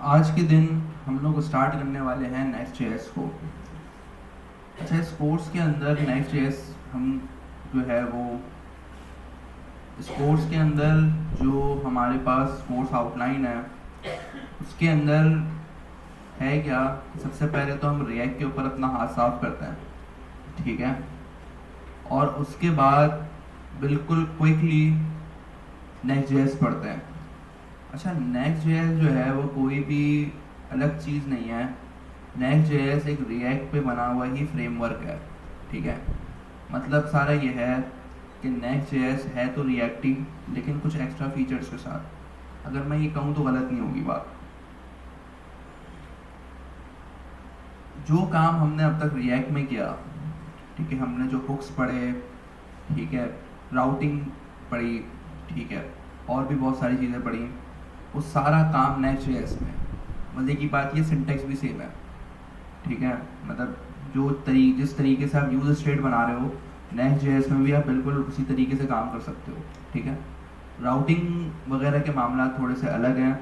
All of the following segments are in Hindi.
आज के दिन हम लोग स्टार्ट करने वाले हैं नेक्स्ट जेएस को। अच्छा, इस कोर्स के अंदर नेक्स्ट जेएस हम जो है वो इस कोर्स के अंदर जो हमारे पास कोर्स आउटलाइन है उसके अंदर है क्या। सबसे पहले तो हम रिएक्ट के ऊपर अपना हाथ साफ करते हैं, ठीक है, और उसके बाद बिल्कुल क्विकली नेक्स्ट जेएस पढ़ते हैं। अच्छा, नेक्स्ट जेएस जो है वो कोई भी अलग चीज़ नहीं है। नेक्स्ट जेएस एक रिएक्ट पे बना हुआ ही फ्रेमवर्क है, ठीक है। मतलब सारा ये है कि नेक्स्ट जेएस है तो रिएक्ट ही, लेकिन कुछ एक्स्ट्रा फीचर्स के साथ। अगर मैं ये कहूँ तो गलत नहीं होगी बात। जो काम हमने अब तक रिएक्ट में किया, ठीक है, हमने जो हुक्स पढ़े, ठीक है, राउटिंग पढ़ी, ठीक है, और भी बहुत सारी चीज़ें पढ़ी, वो सारा काम नेक्स्ट जेएस में। मज़े की बात ये सिंटेक्स भी सेम है, ठीक है। मतलब जिस तरीके से आप यूज स्टेट बना रहे हो नेक्स्ट जेएस में भी आप बिल्कुल उसी तरीके से काम कर सकते हो, ठीक है। राउटिंग वगैरह के मामला थोड़े से अलग हैं,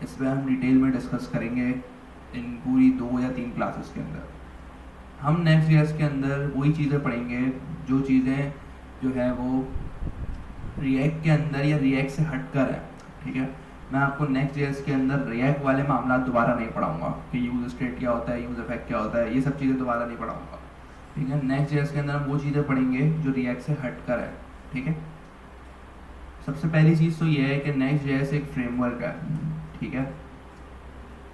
इस पर हम डिटेल में डिस्कस करेंगे इन पूरी 2 या 3 क्लासेस के अंदर। हम नेक्स्ट जेएस के अंदर वही चीज़ें पढ़ेंगे जो चीज़ें जो है वो रिएक्ट के अंदर या रिएक्ट से हटकर है, ठीक है। मैं आपको नेक्स्ट जेएस के अंदर रिएक्ट वाले मामला दोबारा नहीं पढ़ाऊंगा कि यूज स्टेट क्या होता है, यूज इफेक्ट क्या होता है, ये सब चीज़ें दोबारा नहीं पढ़ाऊंगा, ठीक है। नेक्स्ट जेएस के अंदर हम वो चीज़ें पढ़ेंगे जो रिएक्ट से हटकर है, ठीक है। सबसे पहली चीज़ तो ये है कि नेक्स्ट जेएस एक फ्रेमवर्क है, ठीक है,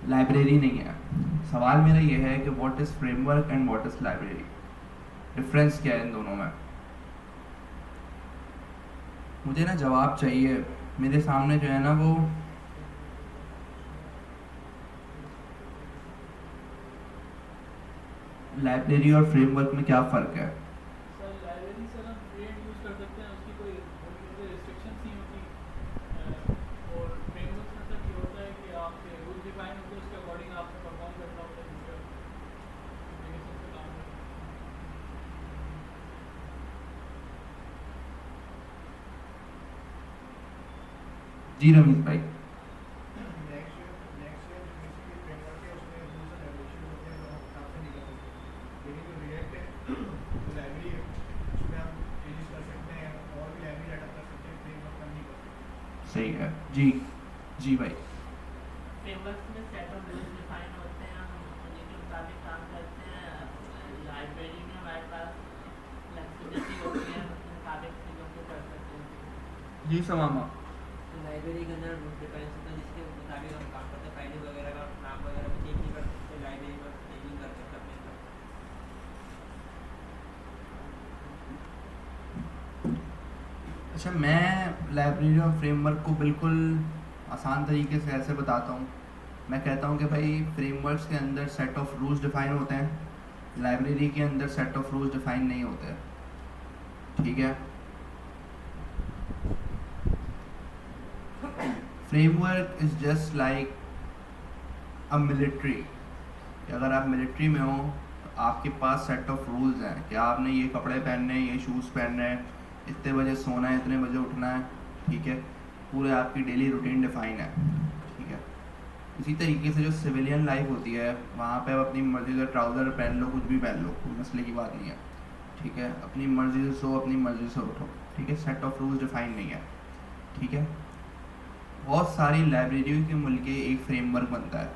लाइब्रेरी नहीं है। सवाल मेरा ये है कि what is framework and what is library, difference क्या है इन दोनों में। मुझे ना जवाब चाहिए। मेरे सामने जो है ना वो लाइब्रेरी और फ्रेमवर्क में क्या फ़र्क है। सर लाइब्रेरी सर हम फ्रीहैंड यूज़ कर सकते हैं, उसकी कोई रिस्ट्रिक्शंस नहीं होती। और फ्रेमवर्क में सर ये होता है कि आपके रूल डिफाइन होते हैं, उसके अकॉर्डिंग आपको परफॉर्म करना होता है यूजर एप्लीकेशन पे काम करना। जी रमीज भाई। सही है जी। जी भाई। फ्रेमवर्क्स में सेट ऑफ रूल्स डिफाइन होते हैं, हम उन्हीं के मुताबिक काम करते हैं। लाइब्रेरी में हमारे पास फ्लेक्सिबिलिटी होती है, हम उसके मुताबिक चीज़ों को कर सकते हैं। जी समामा। तो लाइब्रेरी के अंदर रूल डिफाइन होता है जिसके मुताबिक हम काम करते हैं। फाइलें वगैरह का नाम वगैरह भी चेंज नहीं कर सकते, लाइब्रेरी में चेंज नहीं कर सकते अपने हिसाब से। अच्छा, मैं लाइब्रेरी और फ्रेमवर्क को बिल्कुल आसान तरीके से ऐसे बताता हूँ। मैं कहता हूँ कि भाई फ्रेमवर्क्स के अंदर सेट ऑफ रूल्स डिफाइन होते हैं, लाइब्रेरी के अंदर सेट ऑफ रूल्स डिफाइन नहीं होते, ठीक है। Framework is just like a military. अगर आप मिलिट्री में हो तो आपके पास सेट ऑफ रूल्स हैं कि आपने ये कपड़े पहनने हैं, ये शूज़ पहनने हैं, इतने बजे सोना है, इतने बजे उठना है, ठीक है। पूरे आपकी डेली रूटीन डिफाइन है, ठीक है। इसी तरीके से जो सिविलियन लाइफ होती है वहाँ पे आप अपनी मर्ज़ी से ट्राउज़र पहन लो, कुछ भी पहन लो, कोई मसले की बात नहीं है, ठीक है। अपनी मर्ज़ी से सो, अपनी मर्ज़ी से उठो, ठीक है। सेट ऑफ रूल्स डिफाइन नहीं है, ठीक है। बहुत सारी लाइब्रेरियों के मिलके एक फ्रेमवर्क बनता है।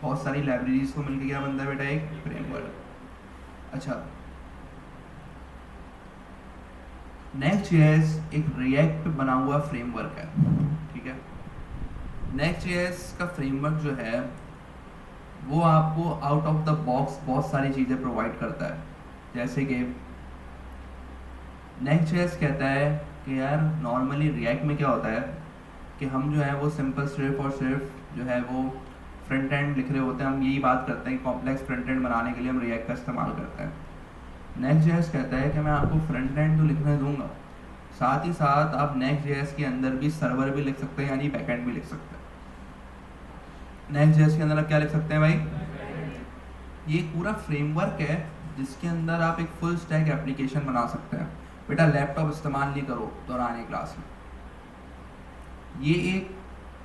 बहुत सारी लाइब्रेरीज को मिलके क्या बनता है बेटा, एक फ्रेमवर्क। अच्छा, नेक्स्ट जेएस एक रिएक्ट पे बना हुआ फ्रेमवर्क है, ठीक है। नेक्स्ट जेएस का फ्रेमवर्क जो है वो आपको आउट ऑफ द बॉक्स बहुत सारी चीज़ें प्रोवाइड करता है। जैसे कि नेक्स्ट जेएस कहता है कि यार नॉर्मली रिएक्ट में क्या होता है कि हम जो है वो सिंपल सिर्फ और सिर्फ जो है वो फ्रंट एंड लिख रहे होते हैं। हम यही बात करते हैं कि कॉम्प्लेक्स फ्रंट एंड बनाने के लिए हम रिएक्ट का इस्तेमाल करते हैं। नेक्स्ट जेएस कहता है कि मैं आपको फ्रंट एंड तो लिखने दूंगा, साथ ही साथ आप नेक्स्ट जेएस के अंदर भी सर्वर भी लिख सकते हैं, यानी बैक एंड भी लिख सकते हैं। नेक्स्ट जेएस के अंदर आप क्या लिख सकते हैं भाई, ये पूरा फ्रेमवर्क है जिसके अंदर आप एक फुल स्टैक एप्लीकेशन बना सकते हैं। बेटा लैपटॉप इस्तेमाल नहीं करो दौरान क्लास में। ये एक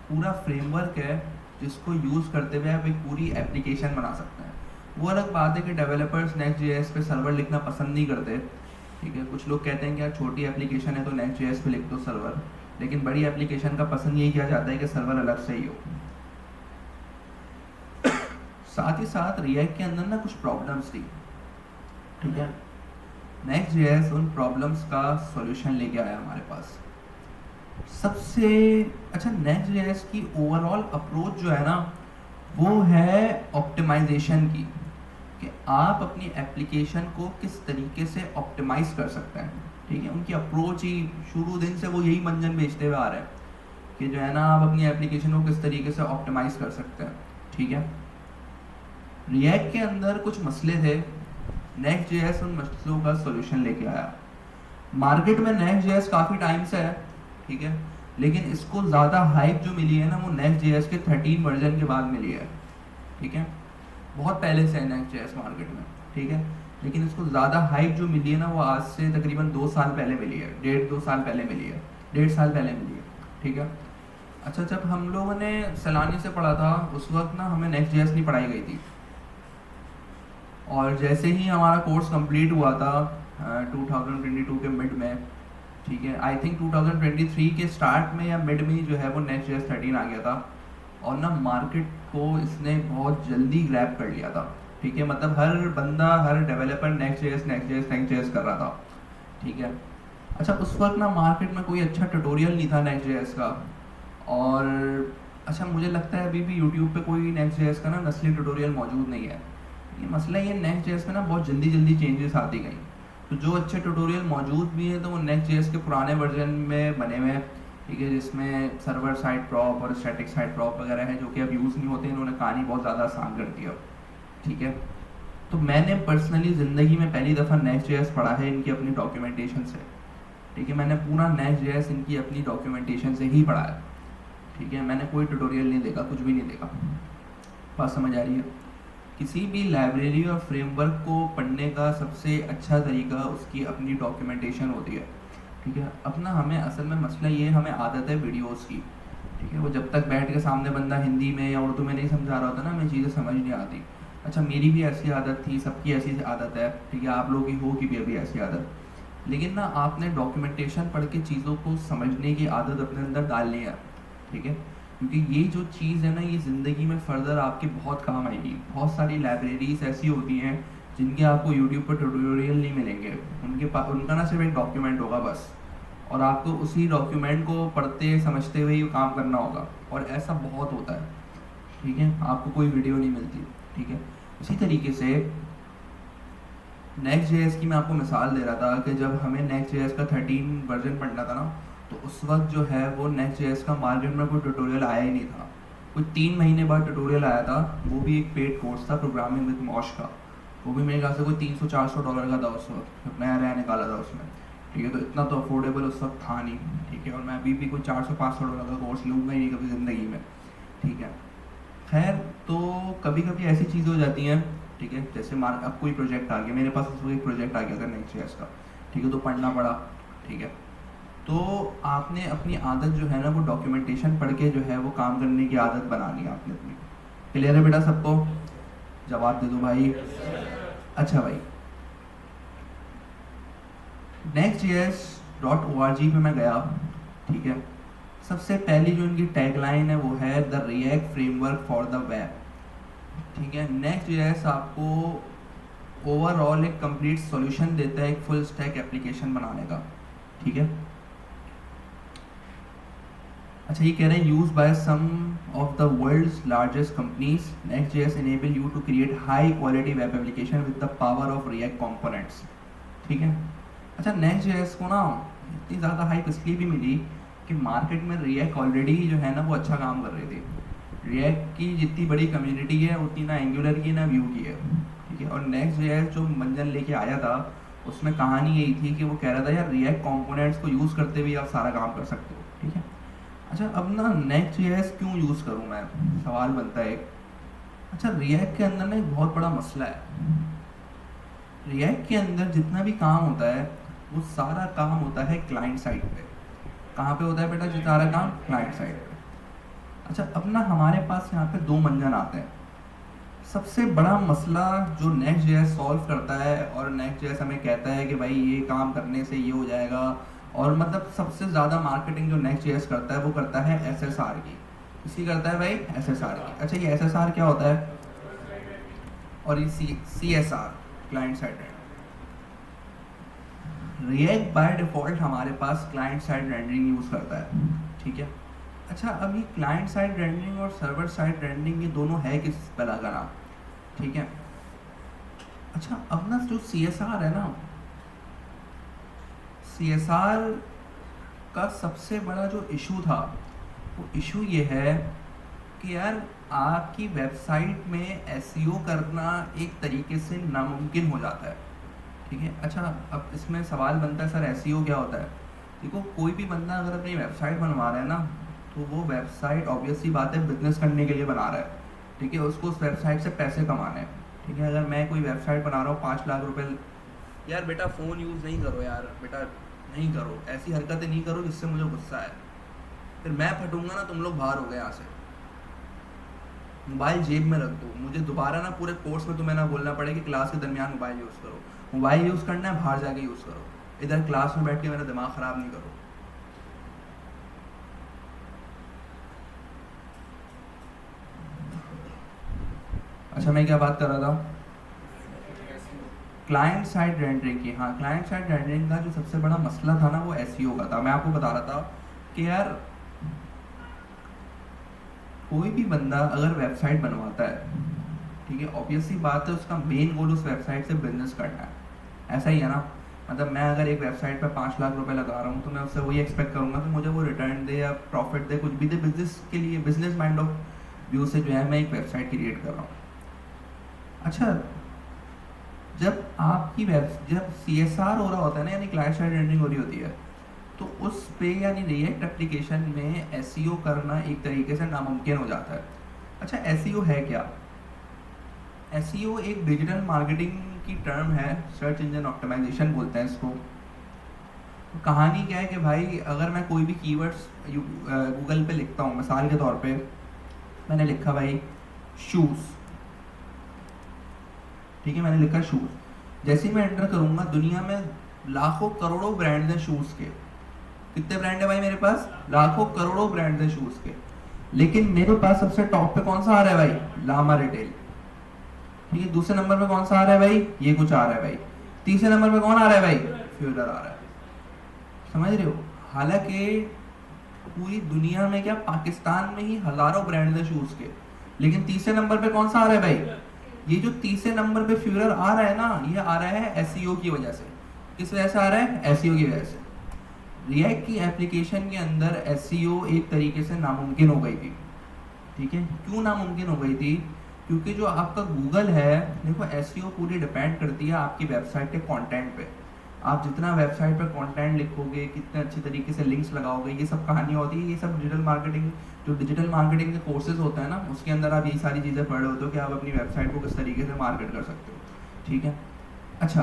पूरा फ्रेमवर्क है जिसको यूज़ करते हुए आप एक पूरी एप्लीकेशन बना सकते हैं। वो अलग बात है कि डेवलपर्स नेक्स्ट.जेएस पे सर्वर लिखना पसंद नहीं करते, ठीक है। कुछ लोग कहते हैं कि यार छोटी एप्लीकेशन है तो नेक्स्ट.जेएस पे लिख दो सर्वर, लेकिन बड़ी एप्लीकेशन का पसंद यही किया जाता है कि सर्वर अलग से ही हो। साथ ही साथ रिएक्ट के अंदर ना कुछ प्रॉब्लम्स थी, ठीक है। नेक्स्ट.जेएस उन प्रॉब्लम्स का सॉल्यूशन लेके आया हमारे पास। सबसे अच्छा, नेक्स्ट.जेएस की ओवरऑल अप्रोच जो है ना वो है ऑप्टिमाइजेशन की, कि आप अपनी एप्लीकेशन को किस तरीके से ऑप्टिमाइज कर सकते हैं, ठीक है। उनकी अप्रोच ही शुरू दिन से वो यही मंजन बेचते हुए आ रहे हैं कि जो है ना आप अपनी एप्लीकेशन को किस तरीके से ऑप्टिमाइज कर सकते हैं, ठीक है। रिएक्ट के अंदर कुछ मसले थे, नेक्स्ट.जेएस उन मसलों का सॉल्यूशन लेके आया। मार्केट में नेक्स्ट.जेएस काफ़ी टाइम से है, ठीक है, लेकिन इसको ज़्यादा हाइप जो मिली है ना वो नेक्स्ट.जेएस के 13 वर्जन के बाद मिली है, ठीक है। बहुत पहले से है नेक्स्ट.जेएस मार्केट में, ठीक है, लेकिन इसको ज़्यादा हाइप जो मिली है ना वो आज से तकरीबन 2 साल पहले मिली है, 1.5-2 साल पहले मिली है, 1.5 साल पहले मिली है, ठीक है। अच्छा, जब हम लोगों ने सलानी से पढ़ा था उस वक्त ना हमें नेक्स्ट.जेएस नहीं पढ़ाई गई थी, और जैसे ही हमारा कोर्स कंप्लीट हुआ था 2022 के मिड में, ठीक है, आई थिंक 2023 के स्टार्ट में या मिड में जो है वो नेक्स्ट.जेएस 13 आ गया था, और ना मार्केट को इसने बहुत जल्दी ग्रैब कर लिया था, ठीक है। मतलब हर बंदा, हर डेवलपर नेक्स्ट.जेएस कर रहा था, ठीक है। अच्छा, उस वक्त ना मार्केट में कोई अच्छा ट्यूटोरियल नहीं था नेक्स्ट.जेएस का, और अच्छा मुझे लगता है अभी भी यूट्यूब पे कोई नेक्स्ट.जेएस का ना नस्ली ट्यूटोरियल मौजूद नहीं है। ये मसला ये नेक्स्ट.जेएस में ना बहुत जल्दी चेंजेस आती गई, तो जो अच्छे ट्यूटोरियल मौजूद भी हैं तो वो नेक्स्ट.जेएस के पुराने वर्जन में बने हुए हैं, ठीक है, जिसमें सर्वर साइड प्रॉप और स्टैटिक साइड प्रॉप वगैरह है जो कि अब यूज़ नहीं होते। इन्होंने कहानी बहुत ज़्यादा आसान कर दी अब, ठीक है। तो मैंने पर्सनली ज़िंदगी में पहली दफ़ा नेक्स्ट.जेएस पढ़ा है इनकी अपनी डॉक्यूमेंटेशन से, ठीक है। मैंने पूरा नेक्स्ट.जेएस इनकी अपनी डॉक्यूमेंटेशन से ही पढ़ा है, ठीक है। मैंने कोई ट्यूटोरियल नहीं देखा, कुछ भी नहीं देखा। बात समझ आ रही है? किसी भी लाइब्रेरी और फ्रेमवर्क को पढ़ने का सबसे अच्छा तरीका उसकी अपनी डॉक्यूमेंटेशन होती है, ठीक है। अपना हमें असल में मसला ये, हमें आदत है वीडियोस की, ठीक है। वो जब तक बैठ के सामने बंदा हिंदी में या उर्दू में नहीं समझा रहा होता ना, हमें चीज़ें समझ नहीं आती। अच्छा, मेरी भी ऐसी आदत थी, सबकी ऐसी आदत है, ठीक है, आप लोगों की होगी भी अभी ऐसी आदत, लेकिन ना आपने डॉक्यूमेंटेशन पढ़ के चीज़ों को समझने की आदत अपने अंदर डालनी है, ठीक है। क्योंकि ये जो चीज़ है ना ये ज़िंदगी में फर्दर आपके बहुत काम आएगी। बहुत सारी लाइब्रेरीज ऐसी होती हैं जिनके आपको यूट्यूब पर ट्यूटोरियल नहीं मिलेंगे, उनके पास उनका ना सिर्फ एक डॉक्यूमेंट होगा बस, और आपको उसी डॉक्यूमेंट को पढ़ते समझते हुए ही काम करना होगा, और ऐसा बहुत होता है, ठीक है। आपको कोई वीडियो नहीं मिलती, ठीक है। इसी तरीके से नेक्स्ट.जेएस की मैं आपको मिसाल दे रहा था कि जब हमें नेक्स्ट.जेएस का 13 वर्जन पढ़ना था ना, तो उस वक्त जो है वो नेक्स्ट.जेएस का मार्केट में कोई ट्यूटोरियल आया ही नहीं था। कोई 3 महीने बाद ट्यूटोरियल आया था, वो भी एक पेड कोर्स था प्रोग्रामिंग विद मॉश का, वो भी मेरे ख्याल से कोई $300-400 का था उस वक्त, नया निकाला था उसमें, ठीक है। तो इतना तो अफोर्डेबल उस वक्त था नहीं, ठीक है, और मैं अभी भी कोई $400-500 का कोर्स लूँगा ही नहीं कभी ज़िंदगी में, ठीक है। खैर, तो कभी कभी ऐसी चीज़ हो जाती हैं, ठीक है, जैसे अब कोई प्रोजेक्ट आ गया, मेरे पास उस वक्त एक प्रोजेक्ट आ गया था नेक्स्ट.जेएस का, ठीक है, तो पढ़ना पड़ा, ठीक है। तो आपने अपनी आदत जो है ना वो डॉक्यूमेंटेशन पढ़ के जो है वो काम करने की आदत बनानी है आपने अपनी। क्लियर है बेटा सबको? जवाब दे दो भाई। अच्छा भाई, next.js.org पे मैं गया, ठीक है। सबसे पहली जो इनकी टैगलाइन है वो है the react framework for the web, ठीक है। नेक्स्ट.जेएस आपको ओवरऑल एक कंप्लीट सॉल्यूशन देता है एक फुल स्टैक एप्लीकेशन बनाने का, ठीक है। अच्छा, ये कह रहे हैं used by some of the world's largest companies, नेक्स्ट.जेएस enable you to create high quality web application with the power of React components, ठीक है। अच्छा, नेक्स्ट.जेएस को ना इतनी ज़्यादा हाइप इसलिए भी मिली कि मार्केट में रिएक्ट ऑलरेडी जो है ना वो अच्छा काम कर रही थी। रिएक्ट की जितनी बड़ी कम्युनिटी है उतनी ना एंगुलर की ना व्यू की है, ठीक है। और नेक्स्ट.जेएस जो मंजन लेके आया था उसमें कहानी यही थी कि वो कह रहा था यार रिएक्ट कंपोनेंट्स को यूज़ करते हुए आप सारा काम कर सकते हो, ठीक है। अच्छा, अब ना नेक्स्ट.जेएस क्यों यूज़ करूँ मैं, सवाल बनता है एक। अच्छा, रिएक्ट के अंदर ना एक बहुत बड़ा मसला है। रिएक्ट के अंदर जितना भी काम होता है वो सारा काम होता है क्लाइंट साइड पे। कहाँ पे होता है बेटा? जो सारा काम क्लाइंट साइड पे। अच्छा, अब ना हमारे पास यहाँ पे दो मंजन आते हैं। सबसे बड़ा मसला जो नेक्स्ट जेएस सॉल्व करता है, और नेक्स्ट जेएस हमें कहता है कि भाई ये काम करने से ये हो जाएगा, और मतलब सबसे ज़्यादा मार्केटिंग जो नेक्स्ट जेएस करता है वो करता है एसएसआर की। किसकी करता है भाई? एसएसआर की। अच्छा, ये एसएसआर क्या होता है? और ये CSR, client side rendering. React by default हमारे पास क्लाइंट साइड रेंडरिंग यूज़ करता है, ठीक है। अच्छा, अब ये क्लाइंट साइड रेंडरिंग और सर्वर साइड रेंडरिंग ये दोनों है किस बला का नाम, ठीक है। अच्छा, अब ना जो सीएसआर है ना, सीएसआर का सबसे बड़ा जो इशू था वो इशू ये है कि यार आपकी वेबसाइट में एसईओ करना एक तरीके से नामुमकिन हो जाता है, ठीक है। अच्छा, अब इसमें सवाल बनता है सर एसईओ क्या होता है? देखो, कोई भी बंदा अगर अपनी वेबसाइट बनवा रहा है ना, तो वो वेबसाइट ऑब्वियसली बात है बिजनेस करने के लिए बना रहा है, ठीक है। उसको उस वेबसाइट से पैसे कमाने हैं, ठीक है। अगर मैं कोई वेबसाइट बना रहा हूँ 5 लाख रुपए, यार बेटा फ़ोन यूज़ नहीं करो, यार बेटा नहीं करो, ऐसी हरकतें नहीं करो जिससे मुझे गुस्सा है, फिर मैं फटूंगा ना, तुम लोग बाहर हो गए यहाँ से। मोबाइल जेब में रख दो, मुझे दोबारा ना पूरे कोर्स में तुम्हें ना बोलना पड़े कि क्लास के दरमियान मोबाइल यूज़ करो। मोबाइल यूज़ करना है बाहर जाके यूज़ करो, इधर क्लास में बैठ के मेरा दिमाग ख़राब नहीं करो। अच्छा, मैं क्या बात कर रहा था? क्लाइंट साइड रेंडरिंग की। हाँ, क्लाइंट साइड रेंडरिंग का जो सबसे बड़ा मसला था ना वो एसईओ का था। मैं आपको बता रहा था कि यार कोई भी बंदा अगर वेबसाइट बनवाता है, ठीक है, ऑब्वियसली बात है उसका मेन गोल उस वेबसाइट से बिजनेस करना है। ऐसा ही है ना, मतलब मैं अगर एक वेबसाइट पर 5 लाख रुपए लगा रहा हूँ तो मैं उससे वही एक्सपेक्ट करूँगा कि मुझे वो रिटर्न दे या प्रॉफिट दे, कुछ भी दे। बिजनेस के लिए, बिजनेस माइंड ऑफ व्यू से जो है मैं एक वेबसाइट क्रिएट कर रहा हूँ। अच्छा, जब सीएसआर हो रहा होता है ना, यानी क्लाइंट साइड रेंडरिंग हो रही होती है, तो उस पे यानी रिएक्ट एप्लीकेशन में एसईओ करना एक तरीके से नामुमकिन हो जाता है। अच्छा, एसईओ है क्या? एसईओ एक डिजिटल मार्केटिंग की टर्म है, सर्च इंजन ऑप्टिमाइजेशन बोलते हैं इसको। तो कहानी क्या है कि भाई अगर मैं कोई भी कीवर्ड्स गूगल पे लिखता हूँ, मिसाल के तौर पे मैंने लिखा भाई शूज़, ठीक है, मैंने लिखा शूज़। जैसे ही मैं एंटर करूँगा, दुनिया में लाखों करोड़ों ब्रांड्स हैं शूज़ के। कितने ब्रांड है भाई मेरे पास? लाखों करोड़ों ब्रांड्स हैं शूज़ के। लेकिन मेरे पास सबसे टॉप पे कौन सा आ रहा है भाई? लामा रिटेल, ठीक है। दूसरे नंबर पे कौन सा आ रहा है भाई? ये कुछ आ रहा है भाई। तीसरे नंबर पे कौन आ रहा है भाई? फ्यूलर आ रहा है। समझ रहे हो? हालांकि पूरी दुनिया में क्या, पाकिस्तान में ही हजारों ब्रांड्स हैं शूज़ के, लेकिन तीसरे नंबर पे कौन सा आ रहा है भाई? ये जो तीसरे नंबर पे फ्यूलर आ रहा है ना, ये आ रहा है एसईओ की वजह से। किस वजह से आ रहा है? एसईओ की वजह से। रिएक्ट की एप्लीकेशन के अंदर एसईओ एक तरीके से नामुमकिन हो गई थी, ठीक है। क्यों नामुमकिन हो गई थी? क्योंकि जो आपका गूगल है, देखो एसईओ पूरी डिपेंड करती है आपकी वेबसाइट के कंटेंट पे। आप जितना वेबसाइट पर कंटेंट लिखोगे, कितने अच्छे तरीके से लिंक्स लगाओगे, ये सब कहानी होती है। ये सब डिजिटल मार्केटिंग के कोर्सेज होते हैं ना, उसके अंदर आप यही सारी चीज़ें पढ़ रहे होते हो कि आप अपनी वेबसाइट को किस तरीके से मार्केट कर सकते हो, ठीक है। अच्छा,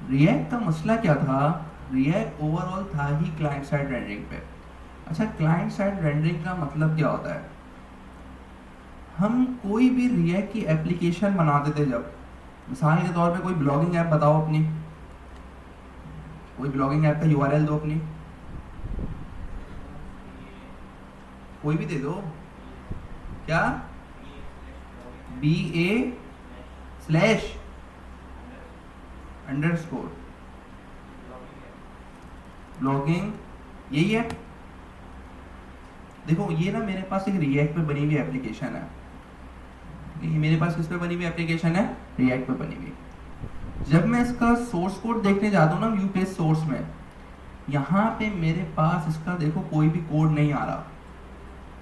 रिएक्ट का मसला क्या था? रिएक्ट ओवरऑल था ही क्लाइंट साइड रेंडरिंग पे। अच्छा, क्लाइंट साइड रेंडरिंग का मतलब क्या होता है? हम कोई भी रिएक्ट की एप्लीकेशन बनाते थे, जब मिसाल के तौर पे कोई ब्लॉगिंग ऐप बताओ अपनी, कोई ब्लॉगिंग ऐप का यूआरएल दो अपनी, कोई भी दे दो। क्या? BA/_ ब्लॉगिंग, यही है। देखो ये ना मेरे पास एक रिएक्ट पे बनी हुई एप्लीकेशन है, ये मेरे पास किस पे बनी हुई एप्लीकेशन है? रिएक्ट पे बनी हुई। जब मैं इसका सोर्स कोड देखने जाता हूँ ना व्यू पेज सोर्स में, यहाँ पे मेरे पास इसका देखो कोई भी कोड नहीं आ रहा,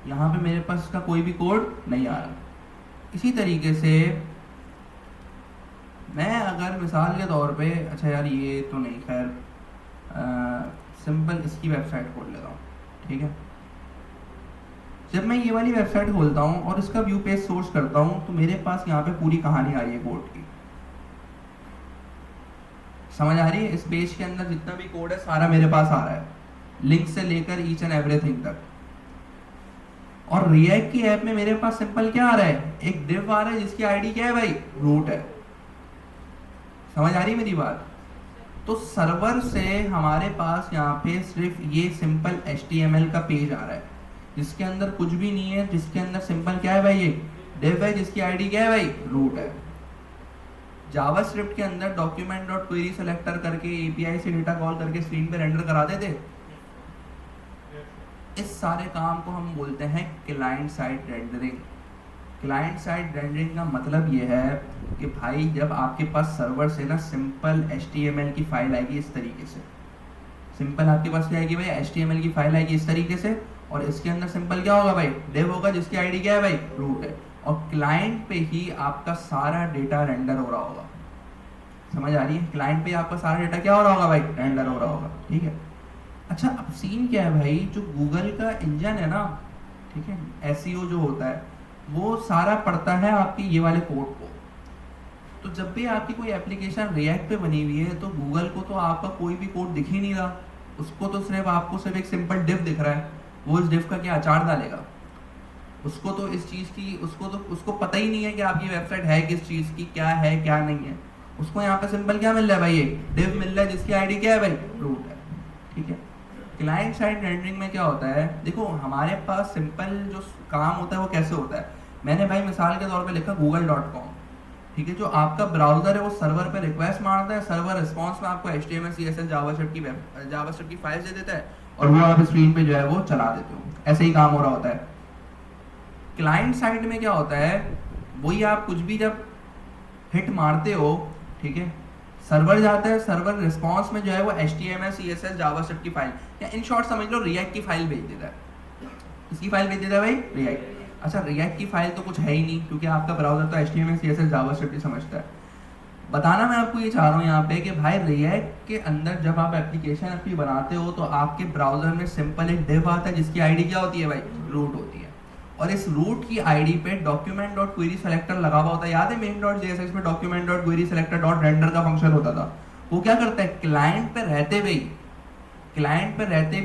यहाँ पे मेरे पास इसका कोई भी कोड नहीं आ रहा। इसी तरीके से मैं अगर मिसाल के तौर पे, अच्छा यार ये तो नहीं, खैर सिंपल इसकी वेबसाइट खोल लेता हूँ, ठीक है। जब मैं ये वाली वेबसाइट खोलता हूँ और इसका व्यू पेज सोर्स करता हूँ, तो मेरे पास यहाँ पे पूरी कहानी आ रही है कोड की। समझ आ रही है? इस पेज के अंदर जितना भी कोड है सारा मेरे पास आ रहा है, लिंक से लेकर ईच एंड एवरीथिंग तक। और रिएक्ट की ऐप में मेरे पास सिंपल क्या आ रहा है, एक डिव आ रहा है जिसकी आईडी क्या है भाई, रूट है। समझ आ रही है मेरी बात? तो सर्वर से हमारे पास यहाँ पे सिर्फ ये सिंपल HTML का पेज आ रहा है जिसके अंदर कुछ भी नहीं है, जिसके अंदर सिंपल क्या है भाई, ये डिव है जिसकी आईडी क्या है भाई, रूट है। जावास्क्रिप्ट के अंदर document.query सेलेक्टर करके API से डेटा कॉल करके स्क्रीन पे रेंडर कराते थे। इस सारे काम को हम बोलते हैं client side rendering. Client side rendering का मतलब ये है कि भाई जब आपके पास सर्वर से ना सिंपल HTML की फाइल आएगी इस तरीके से, सिंपल आपके पास क्या आएगी भाई, HTML की फाइल आएगी इस तरीके से, और इसके अंदर सिंपल क्या होगा भाई, डिव होगा जिसकी आईडी क्या है भाई, रूट है, और क्लाइंट पे ही आपका सारा डेटा रेंडर हो रहा होगा। समझ आ रही है? क्लाइंट पे आपका सारा डेटा क्या हो रहा होगा भाई, रेंडर हो रहा होगा। ठीक है, अच्छा अब सीन क्या है भाई, जो गूगल का इंजन है ना, ठीक है, SEO जो होता है वो सारा पढ़ता है आपके ये वाले कोड को। तो जब भी आपकी कोई एप्लीकेशन रिएक्ट पे बनी हुई है तो गूगल को तो आपका कोई भी कोड दिख ही नहीं रहा, उसको तो सिर्फ आपको सिर्फ एक सिंपल डिव दिख रहा है। वो इस डिव का क्या अचार डालेगा, उसको तो इस चीज़ की उसको पता ही नहीं है कि आपकी वेबसाइट है किस चीज़ की, क्या है क्या नहीं है। उसको यहाँ पे सिंपल क्या मिल रहा है भाई, ये डिव मिल रहा है जिसकी आईडी क्या है भाई, रूट है। ठीक है, क्लाइंट साइड रेंडरिंग में क्या होता है, देखो हमारे पास सिंपल जो काम होता है वो कैसे होता है। मैंने भाई मिसाल के तौर पे लिखा google.com, ठीक है, जो आपका ब्राउजर है वो सर्वर पे रिक्वेस्ट मारता है, सर्वर रिस्पॉन्स में आपको HTML CSS जावास्क्रिप्ट की फाइल्स दे देता है और वो आप स्क्रीन पे जो है वो चला देते हो। ऐसे ही काम हो रहा होता है। क्लाइंट साइड में क्या होता है, वही आप कुछ भी जब हिट मारते हो, ठीक है, सर्वर जाता है, सर्वर रिस्पॉन्स में जो है वो HTML CSS जावास्क्रिप्ट की फाइल, या इन शॉर्ट समझ लो रिएक्ट की फाइल भेज देता है। इसकी फाइल भेज देता है भाई, रिएक्ट। अच्छा, रिएक्ट की फाइल तो कुछ है ही नहीं क्योंकि आपका ब्राउजर तो HTML CSS जावास्क्रिप्ट ही समझता है। बताना मैं आपको ये चाह रहा हूँ यहाँ पे कि भाई रिएक्ट के अंदर जब आप एप्लीकेशन अपनी बनाते हो तो आपके ब्राउजर में सिंपल एक डिव आता है जिसकी आईडी क्या होती है भाई, रूट होती है, और इस रूट की आईडी पे document.query सेलेक्टर लगा हुआ होता है। याद है main.jsx में document.query selector .render का फंक्शन होता था। वो क्या करता है, क्लाइंट पे रहते हुए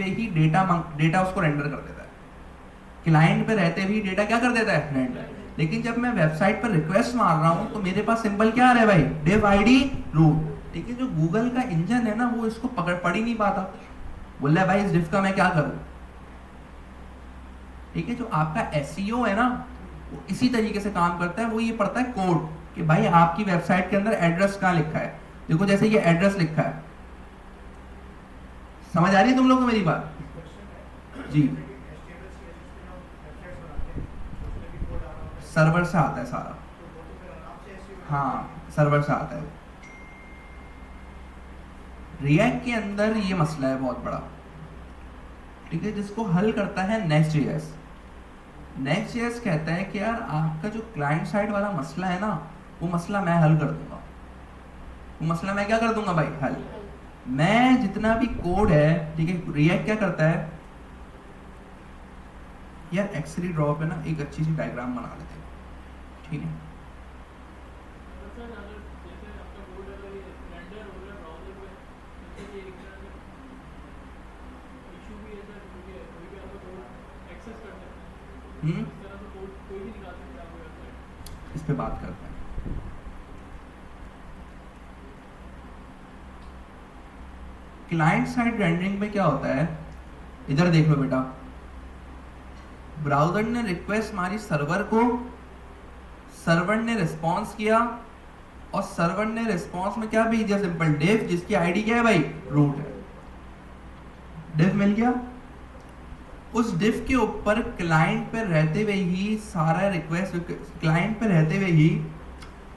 ही डेटा उसको रेंडर कर देता है। क्लाइंट पे रहते हुए डेटा क्या कर देता है, रेंडर। लेकिन जब मैं वेबसाइट पर रिक्वेस्ट मार रहा हूँ तो मेरे पास सिंपल क्या आ रहा है भाई, डिव आईडी रूट। ठीक है, जो गूगल का इंजन है ना वो इसको पढ़ ही नहीं पाता, बोल रहा है भाई इस डिव का मैं क्या करूँ। ठीक है, जो आपका SEO है ना वो इसी तरीके से काम करता है। वो ये पढ़ता है कोड कि भाई आपकी वेबसाइट के अंदर एड्रेस कहाँ लिखा है। देखो जैसे ये एड्रेस लिखा है, समझ आ रही है तुम लोग को मेरी बात? जी, सर्वर से आता है सारा, हाँ सर्वर से आता है। रिएक्ट के अंदर ये मसला है बहुत बड़ा, ठीक है, जिसको हल करता है Next.js। Next.js कहता है कि यार आपका जो क्लाइंट साइड वाला मसला है ना वो मसला मैं हल कर दूंगा। वो मसला मैं क्या कर दूंगा भाई, हल। मैं जितना भी कोड है, ठीक है, रिएक्ट क्या करता है यार, एक्चुअली ड्रॉ पे ना एक अच्छी सी डायग्राम बना लेते हैं, ठीक है। इस पे बात करते हैं। क्लाइंट साइड रेंडरिंग में क्या होता है, इधर देख लो बेटा, ब्राउज़र ने रिक्वेस्ट मारी सर्वर को, सर्वर ने रिस्पॉन्स किया, और सर्वर ने रिस्पॉन्स में क्या भेज दिया, सिंपल डिव जिसकी आईडी क्या है भाई, रूट है। डिव मिल गया, उस डिव के ऊपर क्लाइंट पे रहते हुए ही सारा रिक्वेस्ट, क्लाइंट पे रहते हुए ही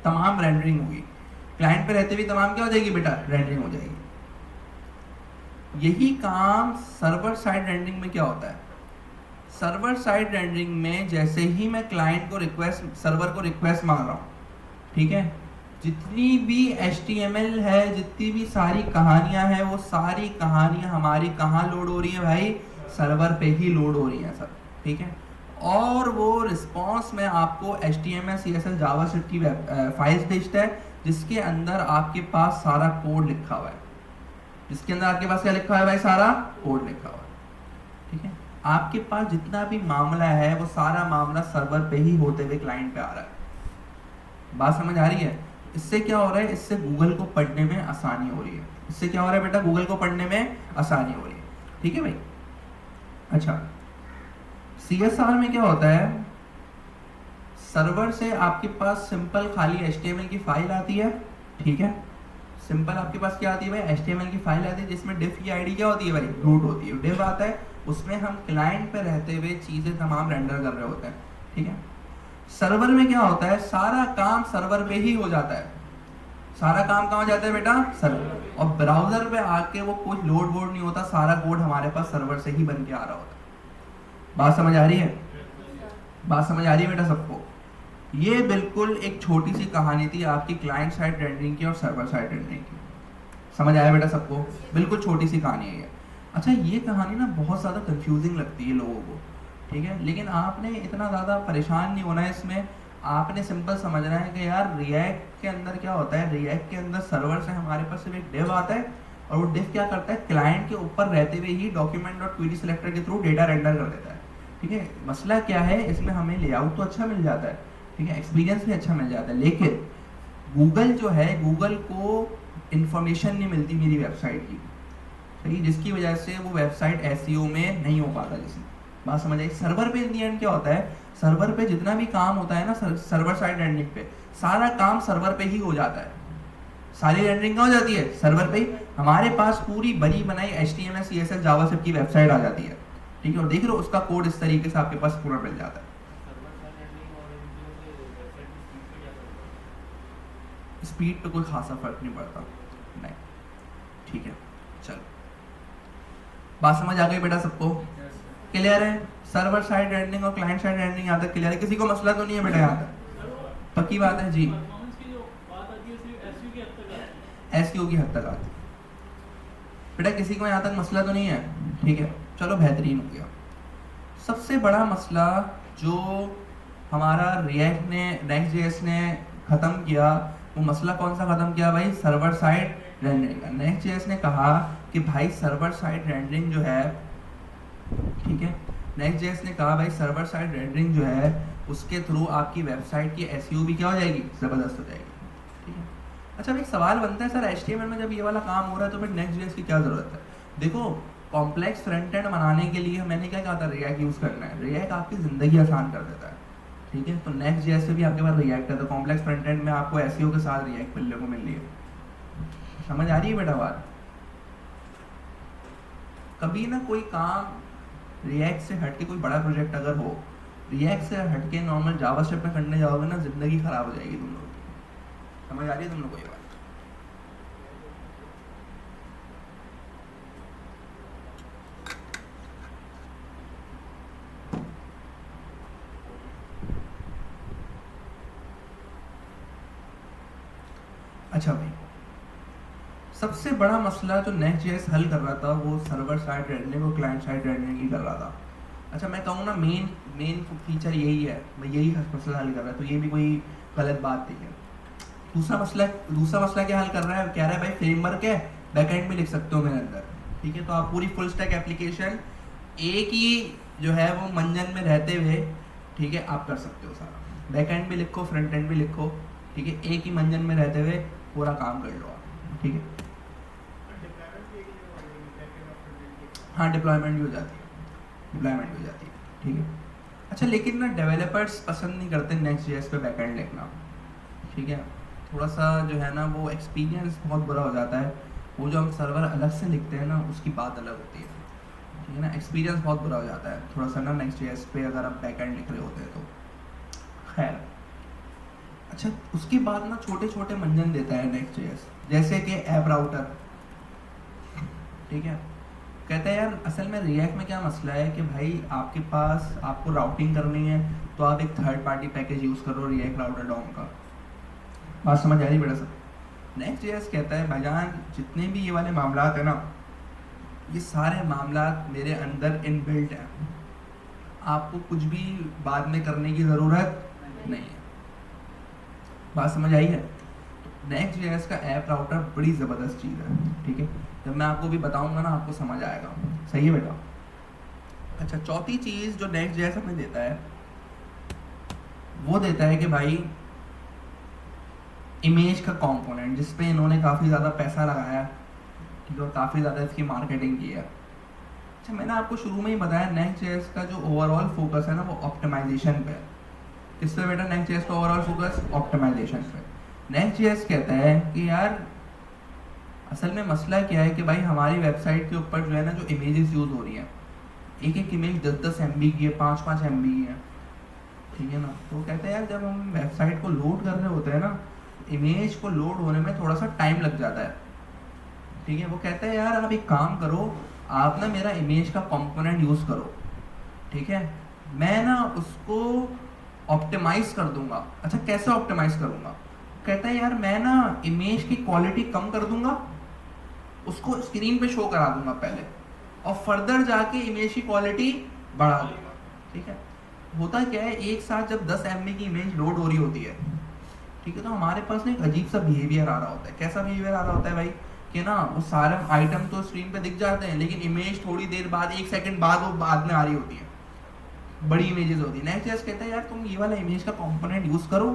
तमाम रेंडरिंग होगी। क्लाइंट पे रहते हुए तमाम क्या हो जाएगी बेटा, रेंडरिंग हो जाएगी। यही काम सर्वर साइड रेंडरिंग में क्या होता है, सर्वर साइड रेंडरिंग में जैसे ही मैं क्लाइंट को रिक्वेस्ट, सर्वर को रिक्वेस्ट मार रहा हूँ, ठीक है, जितनी भी HTML है, जितनी भी सारी कहानियां हैं, वो सारी कहानियां हमारी कहाँ लोड हो रही है भाई, सर्वर पे ही लोड हो रही है सब, ठीक है। और वो रिस्पॉन्स में आपको HTML CSS जावास्क्रिप्ट की फाइल्स भेजता है जिसके अंदर आपके पास सारा कोड लिखा हुआ है, जिसके अंदर आपके पास क्या लिखा है भाई, सारा कोड लिखा हुआ है, ठीक है। आपके पास जितना भी मामला है वो सारा मामला सर्वर पे ही होते हुए क्लाइंट पे आ रहा है। बात समझ आ रही है? इससे क्या हो रहा है, इससे गूगल को पढ़ने में आसानी हो रही है। इससे क्या हो रहा है बेटा, गूगल को पढ़ने में आसानी हो रही है। ठीक है भाई। अच्छा, CSR में क्या होता है, सर्वर से आपके पास सिंपल खाली HTML की फाइल आती है। ठीक है, सिंपल आपके पास क्या आती है भाई, HTML की फाइल आती है जिसमें diff की आईडी क्या होती है भाई, रूट होती है। diff आता है, उसमें हम क्लाइंट पे रहते हुए चीजें तमाम रेंडर कर रहे होते हैं। ठीक है, सर्वर में क्या होता है, सारा काम सर्वर पे ही हो जाता है। सारा काम कहाँ हो जाता है बेटा, सर्वर। और ब्राउजर पे आके वो कुछ लोड वोड नहीं होता, सारा कोड हमारे पास सर्वर से ही बन के आ रहा होता है। बात समझ आ रही है? बात समझ आ रही है बेटा सबको? ये बिल्कुल एक छोटी सी कहानी थी आपकी क्लाइंट साइड रेंडरिंग की और सर्वर साइड रेंडरिंग की। समझ आया बेटा सबको? बिल्कुल छोटी सी कहानी है ये। अच्छा, ये कहानी ना बहुत ज़्यादा कंफ्यूजिंग लगती है लोगों को। ठीक है, लेकिन आपने इतना ज़्यादा परेशान नहीं होना है इसमें। आपने सिंपल समझना है कि यार रिएक्ट के अंदर क्या होता है, रिएक्ट के अंदर सर्वर से हमारे पास सिर्फ एक डिव आता है और वो डिव क्या करता है, क्लाइंट के ऊपर रहते हुए ही डॉक्यूमेंट डॉट क्वेरी सिलेक्टर के थ्रू डेटा रेंडर कर देता है। ठीक है, मसला क्या है, इसमें हमें लेआउट तो अच्छा मिल जाता है, ठीक है, एक्सपीरियंस भी अच्छा मिल जाता है, लेकिन गूगल जो है, गूगल को इन्फॉर्मेशन नहीं मिलती मेरी वेबसाइट की, सही, जिसकी वजह से वो वेबसाइट एसईओ में नहीं हो पाता। जैसे बात समझ आई? सर्वर पे इन दी एंड क्या होता है, सर्वर पे जितना भी काम होता है ना, सर्वर साइड रेंडरिंग पे सारा काम सर्वर पे ही हो जाता है। सारी रेंडरिंग कहाँ हो जाती है, सर्वर पे ही। हमारे पास पूरी बनी बनाई HTML CSS जावास्क्रिप्ट की वेबसाइट आ जाती है। ठीक है, और देख लो उसका कोड इस तरीके से आपके पास पूरा मिल जाता है। स्पीड पे कोई खासा फर्क नहीं पड़ता, नहीं। ठीक है, चलो, बात समझ आ गई बेटा सबको? क्लियर है? सर्वर साइड रेंडरिंग और क्लाइंट साइड रेंडरिंग यहाँ तक क्लियर है? किसी को मसला तो नहीं है बेटा यहाँ तक? पक्की बात है जी? परफॉर्मेंस की जो बात आती है सिर्फ एसयू की हद तक आती है। एसक्यू की हद तक आती है बेटा, किसी को यहाँ तक मसला तो नहीं है? ठीक है, चलो, बेहतरीन हो गया। सबसे बड़ा मसला जो हमारा रिएक्ट ने, नेक्स्ट.जेएस ने ख़त्म किया, वो मसला कौन सा ख़त्म किया भाई, सर्वर साइड रेंडरिंग का। नेक्स्ट.जेएस ने कहा कि भाई सर्वर साइड रेंडरिंग जो है, ठीक है, नेक्स्ट.जेएस ने कहा भाई सर्वर साइड रेंडरिंग जो है उसके थ्रू आपकी वेबसाइट की एसईओ भी क्या हो जाएगी, ज़बरदस्त हो जाएगी। ठीक है, अच्छा, अब एक सवाल बनता है, सर HTML में जब ये वाला काम हो रहा है तो फिर नेक्स्ट.जेएस की क्या ज़रूरत है? देखो, कॉम्प्लेक्स फ्रंट एंड बनाने के लिए मैंने क्या कहा था, रिएक्ट यूज़ करना है। रिएक्ट आपकी ज़िंदगी आसान कर देता है। ठीक है, तो नेक्स्ट.जेएस से भी आपके पास रिएक्ट है, तो कॉम्प्लेक्स फ्रंट एंड में आपको एसईओ के साथ रिएक्ट मिलने को मिल रही है। समझ आ रही है बेटा बात? कभी ना कोई काम रिएक्ट से हट के, कोई बड़ा प्रोजेक्ट अगर हो, रिएक्ट से हट के नॉर्मल जावास्क्रिप्ट में करने जाओगे ना, ज़िंदगी ख़राब हो जाएगी तुम लोगों की। समझ आ रही है तुम लोग को ये बात? अच्छा भाई, सबसे बड़ा मसला जो नेक्स्ट.जेएस हल कर रहा था वो सर्वर साइड रेंडरिंग और क्लाइंट साइड रेंडरिंग ही कर रहा था। अच्छा, मैं कहूँ ना मेन फीचर यही है, मैं यही मसला हल कर रहा है, तो ये भी कोई गलत बात नहीं है। दूसरा मसला क्या हल कर रहा है, कह रहा है भाई फ्रेमवर्क है, बैकएंड में लिख सकते हो मेरे अंदर। ठीक है, तो आप पूरी फुल स्टैक एप्लीकेशन एक ही जो है वो मंजन में रहते हुए, ठीक है, आप कर सकते हो सारा, बैकएंड भी लिखो, फ्रंट एंड भी लिखो। ठीक है, एक ही मंजन में रहते हुए पूरा काम कर लो आप। ठीक है, हाँ, डिप्लॉयमेंट भी हो जाती है, ठीक है। अच्छा, लेकिन ना डेवलपर्स पसंद नहीं करते नेक्स्ट.जेएस पे बैकएंड लिखना। ठीक है, थोड़ा सा जो है ना वो एक्सपीरियंस बहुत बुरा हो जाता है। वो जो हम सर्वर अलग से लिखते हैं ना, उसकी बात अलग होती है। ठीक है ना, एक्सपीरियंस बहुत बुरा हो जाता है थोड़ा सा ना नेक्स्ट.जेएस पे अगर आप बैकएंड लिख रहे होते हैं तो। खैर, अच्छा, उसके बाद ना छोटे छोटे मंजन देता है नेक्स्ट.जेएस, जैसे कि ऐप राउटर। ठीक है, कहता है यार असल में रिएक्ट में क्या मसला है कि भाई आपके पास, आपको राउटिंग करनी है तो आप एक थर्ड पार्टी पैकेज यूज़ करो, रिएक्ट राउटर डॉम का। बात समझ आ रही बेटा सब? नेक्स्ट.जेएस कहता है भाईजान जितने भी ये वाले मामलात है ना, ये सारे मामलात मेरे अंदर इनबिल्ट हैं, आपको कुछ भी बाद में करने की ज़रूरत नहीं है। बात समझ आई है? नेक्स्ट.जेएस का ऐप राउटर बड़ी ज़बरदस्त चीज़ है। ठीक है, जब मैं आपको भी बताऊंगा ना आपको समझ आएगा। सही है बेटा? अच्छा, चौथी चीज़ जो नेक्स्ट जेएस हमें देता है वो देता है कि भाई इमेज का कंपोनेंट, जिस पे इन्होंने काफ़ी ज़्यादा पैसा लगाया, ठीक है, और काफ़ी ज़्यादा इसकी मार्केटिंग की है। अच्छा, मैंने आपको शुरू में ही बताया नेक्स्ट जेएस का जो ओवरऑल फोकस है ना वो ऑप्टिमाइजेशन पे है। किस पे बेटा नेक्स्ट जेएस का ओवरऑल फोकस? ऑप्टिमाइजेशन पे। नेक्स्ट जेएस कहता है कि यार असल में मसला क्या है कि भाई हमारी वेबसाइट के ऊपर जो है ना जो इमेजेस यूज़ हो रही हैं, एक एक इमेज 10-10 MB की है, 5-5 MB की है, ठीक है ना। तो कहते हैं यार जब हम वेबसाइट को लोड कर रहे होते हैं ना, इमेज को लोड होने में थोड़ा सा टाइम लग जाता है, ठीक है। वो कहते हैं यार आप एक काम करो, आप ना मेरा इमेज का कंपोनेंट यूज़ करो, ठीक है, मैं ना उसको ऑप्टिमाइज कर दूंगा। अच्छा, कैसे ऑप्टिमाइज करूंगा? कहता है यार मैं ना इमेज की क्वालिटी कम कर दूंगा, उसको स्क्रीन पे शो करा दूंगा पहले, और फर्दर जाके इमेज की क्वालिटी बढ़ा दूंगा, ठीक है। होता क्या है, एक साथ जब 10 MB की इमेज लोड हो रही होती है, ठीक है, तो हमारे पास ना एक अजीब सा बिहेवियर आ रहा होता है। कैसा बिहेवियर आ रहा होता है भाई कि ना वो सारे आइटम तो स्क्रीन पे दिख जाते हैं, लेकिन इमेज थोड़ी देर बाद, 1 सेकंड बाद वो बाद में आ रही होती है, बड़ी इमेजेस होती है। नेक्स्ट जेएस कहता है यार तुम ये वाला इमेज का कंपोनेंट यूज़ करो,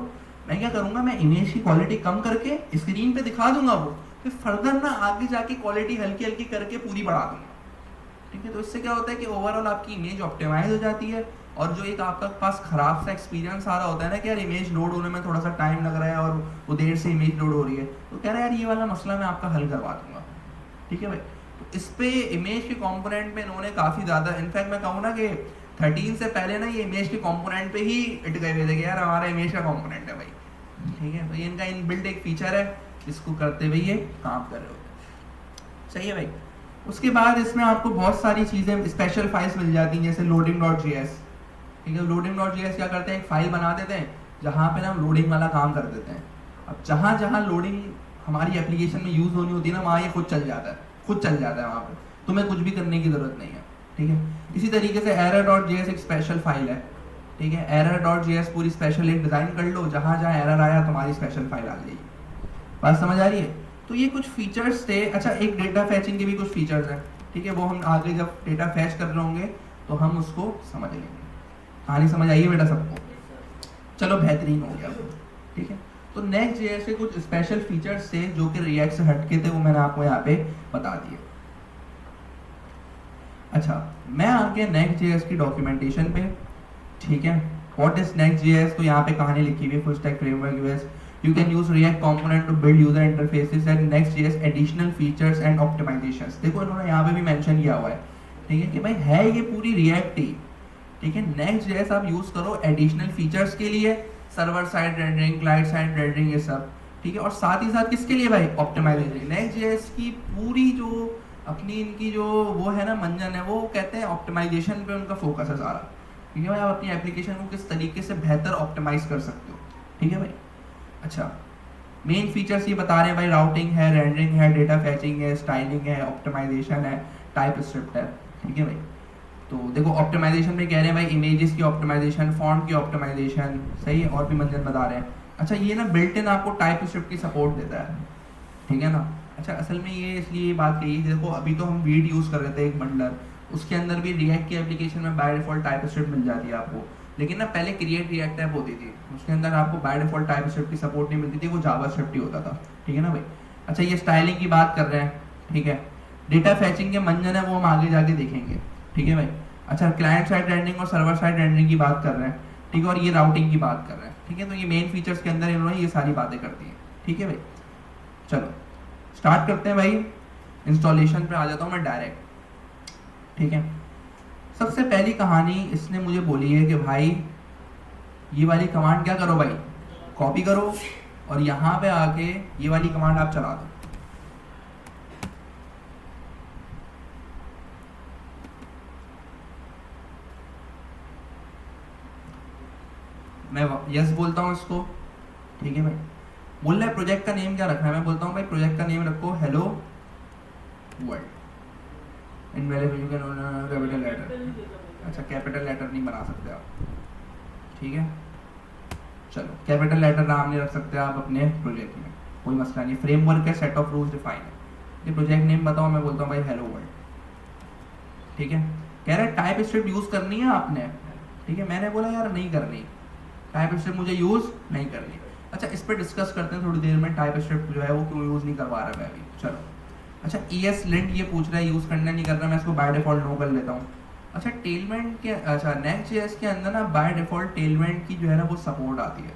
मैं क्या करूंगा, मैं इमेज की क्वालिटी कम करके स्क्रीन पे दिखा दूंगा वो, फिर फर्दर ना आगे जाके क्वालिटी हल्की हल्की करके पूरी बढ़ा दूंगा, ठीक है। तो इससे क्या होता है कि ओवरऑल आपकी इमेज ऑप्टिमाइज हो जाती है, और जो एक आपका पास खराब सा एक्सपीरियंस आ रहा होता है ना कि यार इमेज लोड होने में थोड़ा सा टाइम लग रहा है और वो देर से इमेज लोड हो रही है, तो कह रहा है यार ये वाला मसला मैं आपका हल करवा दूंगा, ठीक है भाई। तो इस पे इमेज के कंपोनेंट में इन्होंने काफ़ी ज़्यादा, इनफैक्ट मैं कहूँ ना कि 13 से पहले ना ये इमेज के कंपोनेंट पे ही इट गए हुए थे कि यार हमारा इमेज का कंपोनेंट है भाई, ठीक है। तो ये इनका इनबिल्ट एक फीचर है जिसको करते हुए ये काम कर रहे होते हैं, सही है भाई। उसके बाद इसमें आपको बहुत सारी चीज़ें, स्पेशल फाइल्स मिल जाती हैं, जैसे loading.js, ठीक है। loading.js क्या करते हैं, एक फाइल बना देते हैं जहाँ पे ना हम लोडिंग वाला काम कर देते हैं। अब जहाँ जहाँ लोडिंग हमारी एप्लीकेशन में यूज़ होनी होती है ना, वहाँ ये खुद चल जाता है वहाँ पे, तुम्हें कुछ भी करने की ज़रूरत नहीं है, ठीक है। इसी तरीके से error.js एक स्पेशल फाइल है, ठीक है। error.js पूरी स्पेशल एक डिज़ाइन कर लो, जहाँ जहाँ एरर आया तुम्हारी स्पेशल फाइल आ जाएगी। बात समझ आ रही है? तो ये कुछ फीचर्स थे। अच्छा, एक डेटा फैचिंग के भी कुछ फीचर्स हैं, ठीक है, वो हम आगे जब डेटा फैच कर रहे होंगे तो हम उसको समझ लेंगे। कहानी समझ आई है बेटा सबको? चलो बेहतरीन हो गया, ठीक है। तो नेक्स्ट जेएस के कुछ स्पेशल फीचर्स थे जो कि रिएक्ट से हटके थे, वो मैंने आपको यहाँ पे बता दिए। अच्छा, मैं आ गया नेक्स्ट जेएस की डॉक्यूमेंटेशन पे, ठीक है। What is next JS? तो यहाँ पे कहानी लिखी हुई है, full stack framework US, you can use react component to build user interfaces and next.js additional features and optimizations। देखो इन्होंने यहाँ पे भी मेंशन किया हुआ है, ठीक है, कि भाई है ये पूरी रिएक्ट ही, ठीक है। नेक्स्ट.js आप यूज करो एडिशनल फीचर्स के लिए, server side rendering, client side rendering, ये सब, ठीक है। और साथ ही साथ किसके लिए भाई? ऑप्टिमाइजेशन। नेक्स्ट.js की पूरी जो अपनी इनकी जो वो है ना मंजन है, वो कहते हैं ऑप्टिमाइजेशन पे उनका फोकस है सारा, ठीक है भाई। आप अपनी एप्लीकेशन को किस तरीके से बेहतर ऑप्टिमाइज कर सकते हो, ठीक है भाई। अच्छा, मेन फीचर्स ये बता रहे हैं भाई, राउटिंग है, रेंडरिंग है, डेटा फैचिंग है, स्टाइलिंग है, ऑप्टिमाइजेशन है, टाइप स्क्रिप्ट है, ठीक है भाई। तो देखो ऑप्टिमाइजेशन में कह रहे हैं भाई इमेजेस की ऑप्टिमाइजेशन, फॉन्ट की ऑप्टिमाइजेशन, सही है, और भी मंजन बता रहे हैं। अच्छा, ये ना बिल्ट इन आपको टाइप स्क्रिप्ट की सपोर्ट देता है, ठीक है ना। अच्छा, असल में ये इसलिए ये बात कही, देखो अभी तो हम वीड यूज़ कर रहे थे एक बंडल, उसके अंदर भी रिएक्ट की एप्लीकेशन में बाय डिफॉल्ट टाइप स्क्रिप्ट मिल जाती है आपको, लेकिन ना पहले क्रिएट रिएक्ट ऐप होती थी, उसके अंदर आपको बाय डिफॉल्ट टाइप स्क्रिप्ट की सपोर्ट नहीं मिलती थी, वो जावास्क्रिप्ट ही होता था, ठीक है ना भाई। अच्छा, ये स्टाइलिंग की बात कर रहे हैं, ठीक है। डेटा फैचिंग के मंजन है वो हम आगे जाके देखेंगे, ठीक है भाई। अच्छा, क्लाइंट साइड रेंडरिंग और सर्वर साइड रेंडरिंग की बात कर रहे हैं, ठीक है, और ये राउटिंग की बात कर रहे हैं, ठीक है। तो ये मेन फीचर्स के अंदर इन्होंने ये सारी बातें कर दी हैं, ठीक है भाई। चलो स्टार्ट करते हैं भाई। इंस्टॉलेशन पे आ जाता हूँ मैं डायरेक्ट, ठीक है। सबसे पहली कहानी इसने मुझे बोली है कि भाई ये वाली कमांड क्या करो भाई, कॉपी करो और यहाँ पे आके ये वाली कमांड आप चला दो। मैं यस बोलता हूँ इसको, ठीक है भाई। बोल रहा है प्रोजेक्ट का नेम क्या रखना है, मैं बोलता हूँ भाई प्रोजेक्ट का नेम रखो hello world. In value can capital letter. अच्छा, कैपिटल लेटर नहीं बना सकते आप, ठीक है। चलो, कैपिटल लेटर नाम नहीं रख सकते आप अपने प्रोजेक्ट में, कोई मसला नहीं। फ्रेमवर्क है, सेट ऑफ रूल्स डिफाइन है। ये प्रोजेक्ट नेम बताओ, मैं बोलता हूँ भाई हेलो वर्ल्ड, ठीक है। कह रहे टाइप स्क्रिप्ट यूज़ करनी है आपने, ठीक है। मैंने बोला यार नहीं करनी, टाइप स्क्रिप्ट मुझे यूज़ नहीं करनी। अच्छा, इस पर डिस्कस करते हैं थोड़ी देर में, टाइप स्क्रिप्ट जो है वो क्यों यूज़ नहीं करवा रहा मैं अभी। चलो, अच्छा ESLint ये पूछ रहा है यूज़ करना नहीं करना, मैं इसको बाय डिफ़ॉल्ट नो कर लेता हूँ। अच्छा, टेलमेंट के, अच्छा Next.js के अंदर ना बाय डिफ़ॉल्ट टेलमेंट की जो है ना वो सपोर्ट आती है,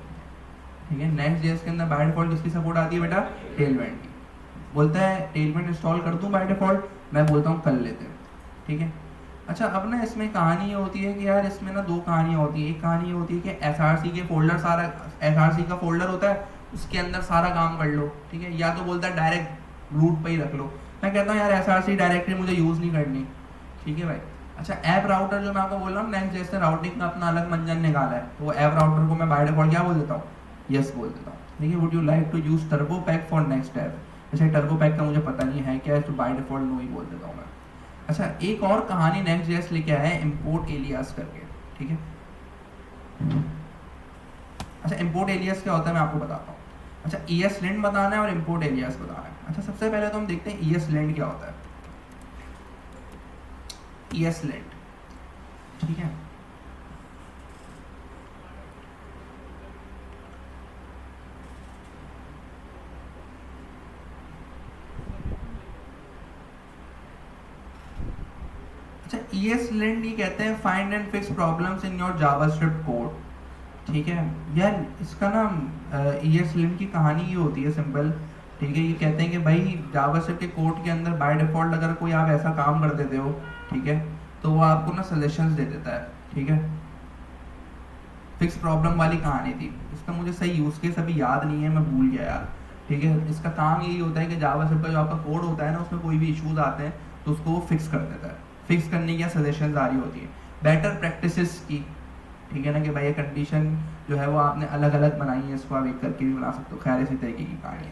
ठीक है। Next.js के अंदर बाय डिफ़ॉल्ट किसकी सपोर्ट आती है बेटा? टेलमेंट की। बोलता है टेलमेंट इंस्टॉल कर दूँ बाय डिफ़ॉल्ट, मैं बोलता हूँ कर लेते हैं, ठीक है। अच्छा, अब ना इसमें कहानी ये होती है कि यार इसमें ना दो कहानियाँ होती हैं। एक कहानी ये होती है कि SRC के फोल्डर, सारा SRC का फोल्डर होता है, उसके अंदर सारा काम कर लो, ठीक है। या तो बोलता है डायरेक्ट रूट पे ही रख लो, मैं कहता हूँ यार SRC डायरेक्टरी मुझे यूज़ नहीं करनी, ठीक है भाई। अच्छा, ऐप राउटर जो मैं आपको बोल रहा हूँ, Next.js ने राउटिंग का अपना अलग मंजन निकाला है, तो वो ऐप राउटर को मैं बाय डिफॉल्ट क्या बोल देता हूँ? यस बोल देता हूँ, ठीक है। Would you like to use turbo pack for Next app? अच्छा, टर्बो पैक का मुझे पता नहीं है क्या है, तो बाय डिफॉल्ट नो ही बोल देता हूँ मैं। अच्छा, एक और कहानी Next.js लेके आया है इम्पोर्ट एलियास करके, ठीक है। अच्छा, इम्पोर्ट एलियास क्या होता है मैं आपको बताता हूँ। अच्छा, ESLint बताना है और इम्पोर्ट एलियास बताना है। अच्छा, सबसे पहले तो हम देखते हैं ESLint क्या होता है। ESLint, ठीक है। अच्छा, ESLint ये कहते हैं find and fix problems in your JavaScript code, ठीक है। यार इसका ना ESLint की कहानी ये होती है सिंपल, ठीक है। ये कहते हैं कि भाई जावास्क्रिप्ट के कोड के अंदर बाय डिफॉल्ट अगर कोई आप ऐसा काम कर देते हो, ठीक है, तो वो आपको ना सजेशंस दे देता है, ठीक है। फिक्स प्रॉब्लम वाली कहानी थी। इसका मुझे सही यूज़ केस अभी याद नहीं है, मैं भूल गया यार, ठीक है। इसका काम यही होता है कि जावास्क्रिप्ट का जो आपका कोड होता है ना, उसमें कोई भी इश्यूज आते हैं तो उसको वो फिक्स कर देता है। फिक्स करने की सजेशन आ रही होती है, बेटर प्रैक्टिसेस की, ठीक है ना, कि भाई ये कंडीशन जो है वो आपने अलग अलग बनाई है, इसको आप एक करके भी बना सकते हो। खैर इसी तरीके की कहानी है।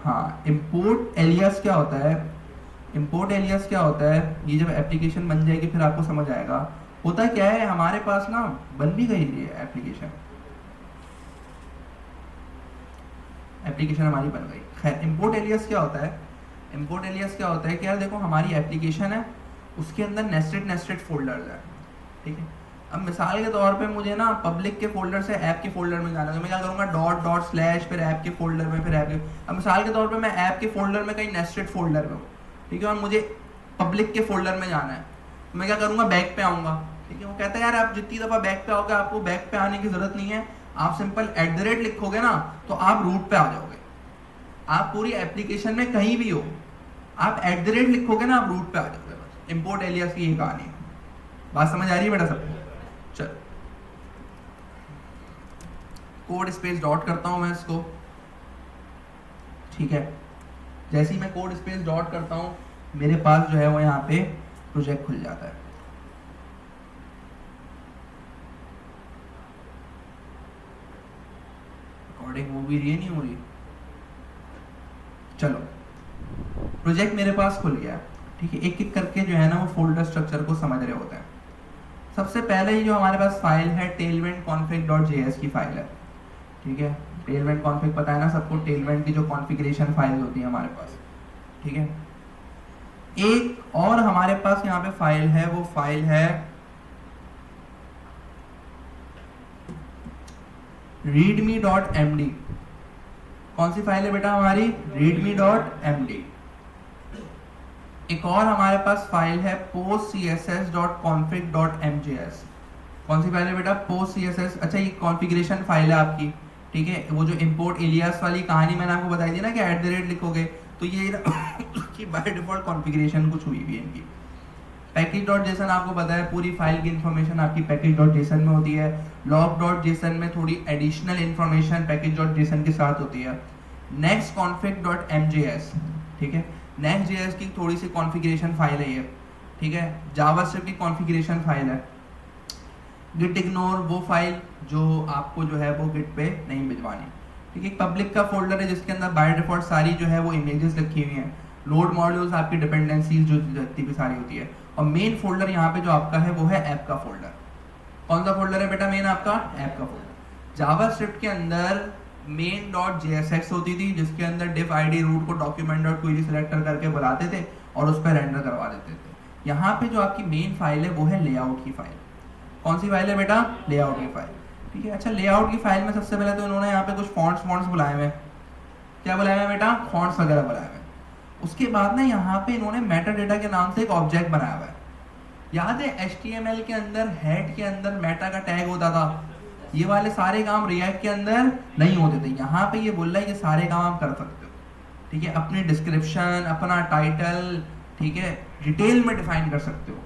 हाँ, इम्पोर्ट एलियास क्या होता है? इम्पोर्ट एलियास क्या होता है? ये जब एप्लीकेशन बन जाएगी फिर आपको समझ आएगा। होता क्या है, हमारे पास ना बन भी गई थी एप्लीकेशन, एप्लीकेशन हमारी बन गई। खैर, इम्पोर्ट एलियास क्या होता है? इम्पोर्ट एलियास क्या होता है कि यार देखो हमारी एप्लीकेशन है, उसके अंदर नेस्टेड फोल्डर्स है, ठीक है। अब मिसाल के तौर पे मुझे ना पब्लिक के फोल्डर से ऐप के फोल्डर में जाना है, तो मैं क्या करूँगा, डॉट डॉट स्लैश फिर ऐप के फोल्डर में, फिर ऐप के। अब मिसाल के तौर पे मैं ऐप के फोल्डर में कहीं नेस्टेड फोल्डर में हूँ, ठीक है, और मुझे पब्लिक के फोल्डर में जाना है, तो मैं क्या करूँगा, बैक पे आऊँगा, ठीक है। वो कहता है यार आप जितनी दफ़ा बैक पे आओगे आपको बैक पे आने की ज़रूरत नहीं है, आप सिंपल @ लिखोगे ना तो आप रूट पे आ जाओगे। आप पूरी एप्लीकेशन में कहीं भी हो, आप @ लिखोगे ना आप रूट पे आ जाओगे। बस इम्पोर्ट एलियास की ये कहानी है। बात समझ आ रही है बेटा सबको? चल, कोड स्पेस डॉट करता हूं मैं इसको, ठीक है। जैसे ही मैं कोड स्पेस डॉट करता हूं मेरे पास जो है वो यहाँ पे प्रोजेक्ट खुल जाता है। रिकॉर्डिंग हो भी रही है, नहीं हो रही? चलो, प्रोजेक्ट मेरे पास खुल गया, ठीक है। एक एक करके जो है ना वो फोल्डर स्ट्रक्चर को समझ रहे होते हैं। सबसे पहले ही जो हमारे पास फाइल है tailwind config.js की फाइल है, ठीक है। tailwind config पता है ना सबको, tailwind की जो कॉन्फ़िगरेशन फाइल होती है हमारे पास, ठीक है। एक और हमारे पास यहाँ पे फाइल है, वो फाइल है readme.md। कौन सी फाइल है बेटा हमारी? readme.md। एक और हमारे पास फाइल है postcss.config.mjs। कौन सी फाइल है बेटा? postcss। अच्छा, ये कॉन्फ़िगरेशन फाइल है आपकी, ठीक है। वो जो इंपोर्ट एलियास वाली कहानी मैंने आपको बताई थी ना कि @ लिखोगे तो ये कि बाय डिफॉल्ट कॉन्फ़िगरेशन कुछ हुई भी है इनकी। package.json आपको पता है पूरी फाइल की इन्फॉर्मेशन आपकी package.json में होती है। log.json में थोड़ी एडिशनल इन्फॉर्मेशन package.json के साथ होती है। next config.mjs, ठीक है, Next.js की थोड़ी सी कॉन्फ़िगरेशन फाइल है ये, ठीक है। जावास्क्रिप्ट की कॉन्फ़िगरेशन फाइल है। git ignore वो फाइल जो आपको जो है वो git पे नहीं भिजवानी, ठीक है। पब्लिक का फोल्डर है जिसके अंदर बाय डिफॉल्ट सारी जो है वो इमेजेस रखी हुई हैं। लोड मॉड्यूल्स आपकी डिपेंडेंसीज जो जितनी भी सारी होती है। और मेन फोल्डर यहाँ पे जो आपका है वो है ऐप का फोल्डर। कौन सा फोल्डर है बेटा मेन आपका? ऐप का फोल्डर। जावास्क्रिप्ट के अंदर main.jsx होती थी जिसके अंदर diff id रूट को document.query selector करके बुलाते थे और उस पर रेंडर करवा देते थे। यहाँ पे जो आपकी मेन फाइल है वो है लेआउट की फाइल। कौन सी फाइल है बेटा? लेआउट की फाइल। ठीक है, अच्छा लेआउट की फाइल में सबसे पहले तो इन्होंने यहाँ पे कुछ फॉन्ट्स बुलाए हुए हैं। क्या बुलाए हुए हैं बेटा? फॉन्ट्स वगैरह बुलाए हुए हैं। उसके बाद ना यहाँ पे इन्होंने मेटा डेटा के नाम से एक ऑब्जेक्ट बनाया हुआ है। याद है HTML के अंदर हेड के अंदर मेटा का टैग होता था, ये वाले सारे काम रिएक्ट के अंदर नहीं होते थे। यहाँ पे ये बोल रहा है ये सारे काम आप कर सकते हो। ठीक है, अपनी डिस्क्रिप्शन, अपना टाइटल, ठीक है, डिटेल में डिफाइन कर सकते हो।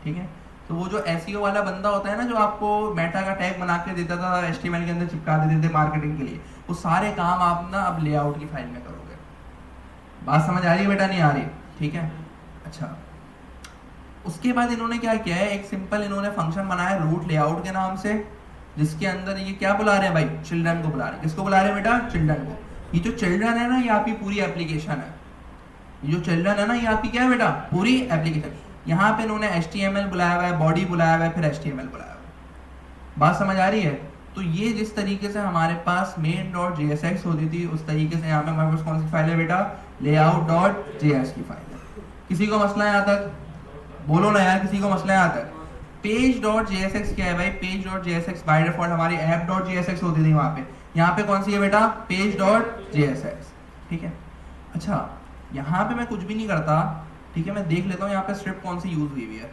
ठीक है, तो वो जो SEO वाला बंदा होता है ना, जो आपको मेटा का टैग बना के देता था, HTML के अंदर चिपका देते थे मार्केटिंग के लिए, वो सारे काम आप ना अब लेआउट की फाइल में करोगे। बात समझ आ रही है बेटा? नहीं आ रही? ठीक है, अच्छा उसके बाद इन्होंने क्या किया है, एक सिंपल इन्होंने फंक्शन बनाया रूट लेआउट के नाम से, जिसके अंदर ये क्या बुला रहे हैं भाई? चिल्ड्रन को बुला रहे हैं। किसको बुला रहे हैं बेटा? चिल्ड्रन को। ये जो चिल्ड्रन है ना, ये आपकी पूरी एप्लीकेशन है। ये जो चिल्ड्रन है ना, ये आपकी क्या है बेटा? पूरी एप्लीकेशन। यहाँ पे इन्होंने HTML बुलाया हुआ है, बॉडी बुलाया हुआ है, फिर HTML बुलाया हुआ है। बात समझ आ रही है? तो ये जिस तरीके से हमारे पास main.jsx होती थी, उस तरीके से यहाँ पे हमारे पास कौन सी फाइल है बेटा? layout.js की फाइल है। किसी को मसला है यहाँ तक? बोलो ना यार, किसी को मसला है यहाँ तक? page.jsx क्या है भाई? page.jsx बाय डिफॉल्ट हमारी app.jsx होती थी वहाँ पे। यहाँ पे कौन सी है बेटा? page.jsx। ठीक है, अच्छा यहाँ पे मैं कुछ भी नहीं करता। ठीक है, मैं देख लेता हूँ यहाँ पे स्क्रिप्ट कौन सी यूज हुई हुई है।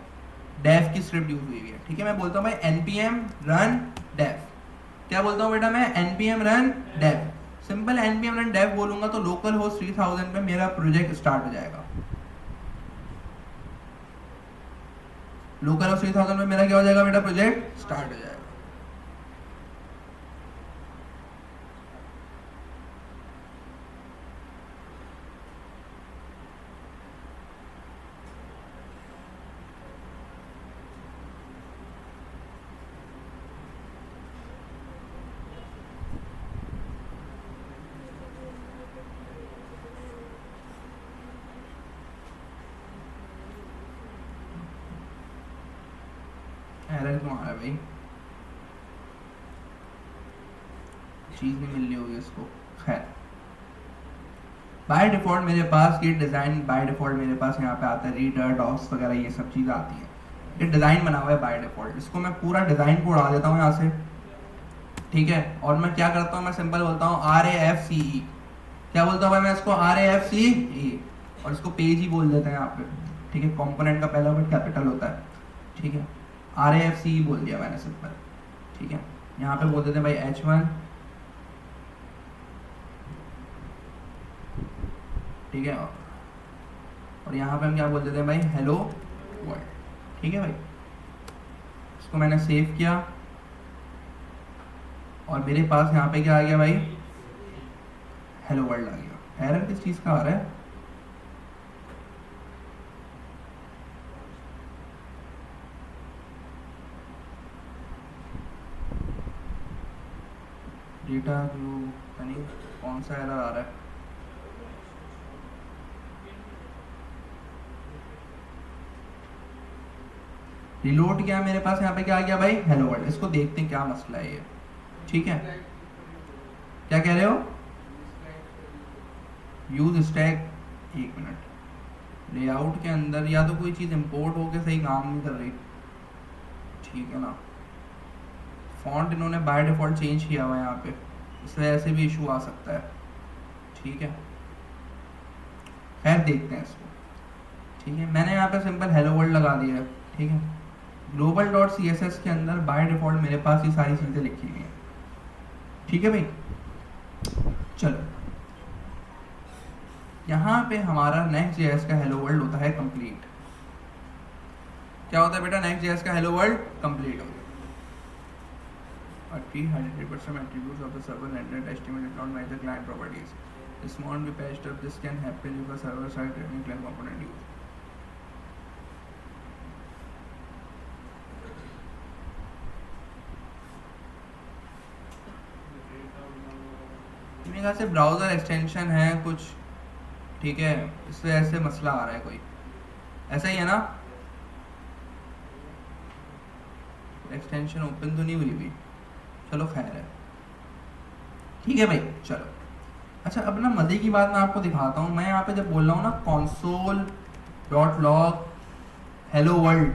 डेव की स्क्रिप्ट यूज हुई हुई है। ठीक है, मैं बोलता हूँ भाई npm run dev। क्या बोलता हूँ बेटा मैं? npm run dev। Simple npm run dev बोलूंगा तो लोकल होस्ट 3000 पे मेरा प्रोजेक्ट स्टार्ट हो जाएगा। लोकल होस्ट 3000 में मेरा क्या हो जाएगा बेटा? प्रोजेक्ट स्टार्ट हो जाएगा। एरर क्यों आ रहा है भाई? चीज नहीं मिल रही होगी इसको। खैर, बाय डिफॉल्ट मेरे पास ये डिजाइन, बाय डिफॉल्ट मेरे पास यहाँ पे आता है रीडर, डॉक्स वगैरह, ये सब चीज़ आती है। ये डिज़ाइन बना हुआ है बाय डिफॉल्ट। इसको मैं पूरा डिज़ाइन को उड़ा देता हूँ यहाँ से। ठीक है, और मैं क्या करता हूँ, मैं सिंपल बोलता हूँ RAFCE। क्या बोलता हूँ भाई मैं इसको? RAFCE। और इसको पेज ही बोल देते हैं यहाँ पे। ठीक है, कंपोनेंट का पहला वर्ड कैपिटल होता है। ठीक है, RAFCE बोल दिया मैंने सिंपल। ठीक है, यहाँ पे बोल देते हैं भाई H1। ठीक है, और यहाँ पे हम क्या बोल देते हैं भाई? Hello world. ठीक है भाई, इसको मैंने सेव किया और मेरे पास यहाँ पे क्या आ गया भाई? हेलो वर्ल्ड आ गया। एरर किस चीज़ का आ रहा है? डेटा जो यानी कौन सा एरर आ रहा है? रिलोड किया मेरे पास, यहाँ पे क्या आ गया भाई? Hello world. इसको देखते हैं क्या मसला है ये। ठीक है, क्या कह रहे हो? यूज स्टैक, एक मिनट। लेआउट के अंदर या तो कोई चीज़ इंपोर्ट होके सही काम नहीं कर रही। ठीक है ना, फॉन्ट इन्होंने बाय डिफॉल्ट चेंज किया हुआ है यहाँ पे, इस वजह से भी इशू आ सकता है। ठीक है, खैर देखते हैं इसको। ठीक है, मैंने यहाँ पे सिंपल हेलो वर्ल्ड लगा दिया है। ठीक है, global.css के अंदर बाय डिफॉल्ट मेरे पास ये सारी चीज़ें लिखी हुई हैं। ठीक है भाई, चलो यहाँ पे हमारा Next.js का हेलो वर्ल्ड होता है कंप्लीट। क्या होता है बेटा? Next.js का हेलो वर्ल्ड कंप्लीट हो गया। 100% attributes of the server rendered HTML did not match the client properties. This won't be patched up. This can happen if a server side running client component used. मेरे ख्याल से ब्राउज़र एक्सटेंशन है कुछ। ठीक है, इस वजह से मसला आ रहा है कोई। ऐसा ही है ना? एक्सटेंशन ओपन तो नहीं हुई भी। चलो खैर है। ठीक है भाई, चलो। अच्छा, अब ना मज़े की बात मैं आपको दिखाता हूँ। मैं यहाँ पे जब बोल रहा हूँ ना console.log हेलो वर्ल्ड,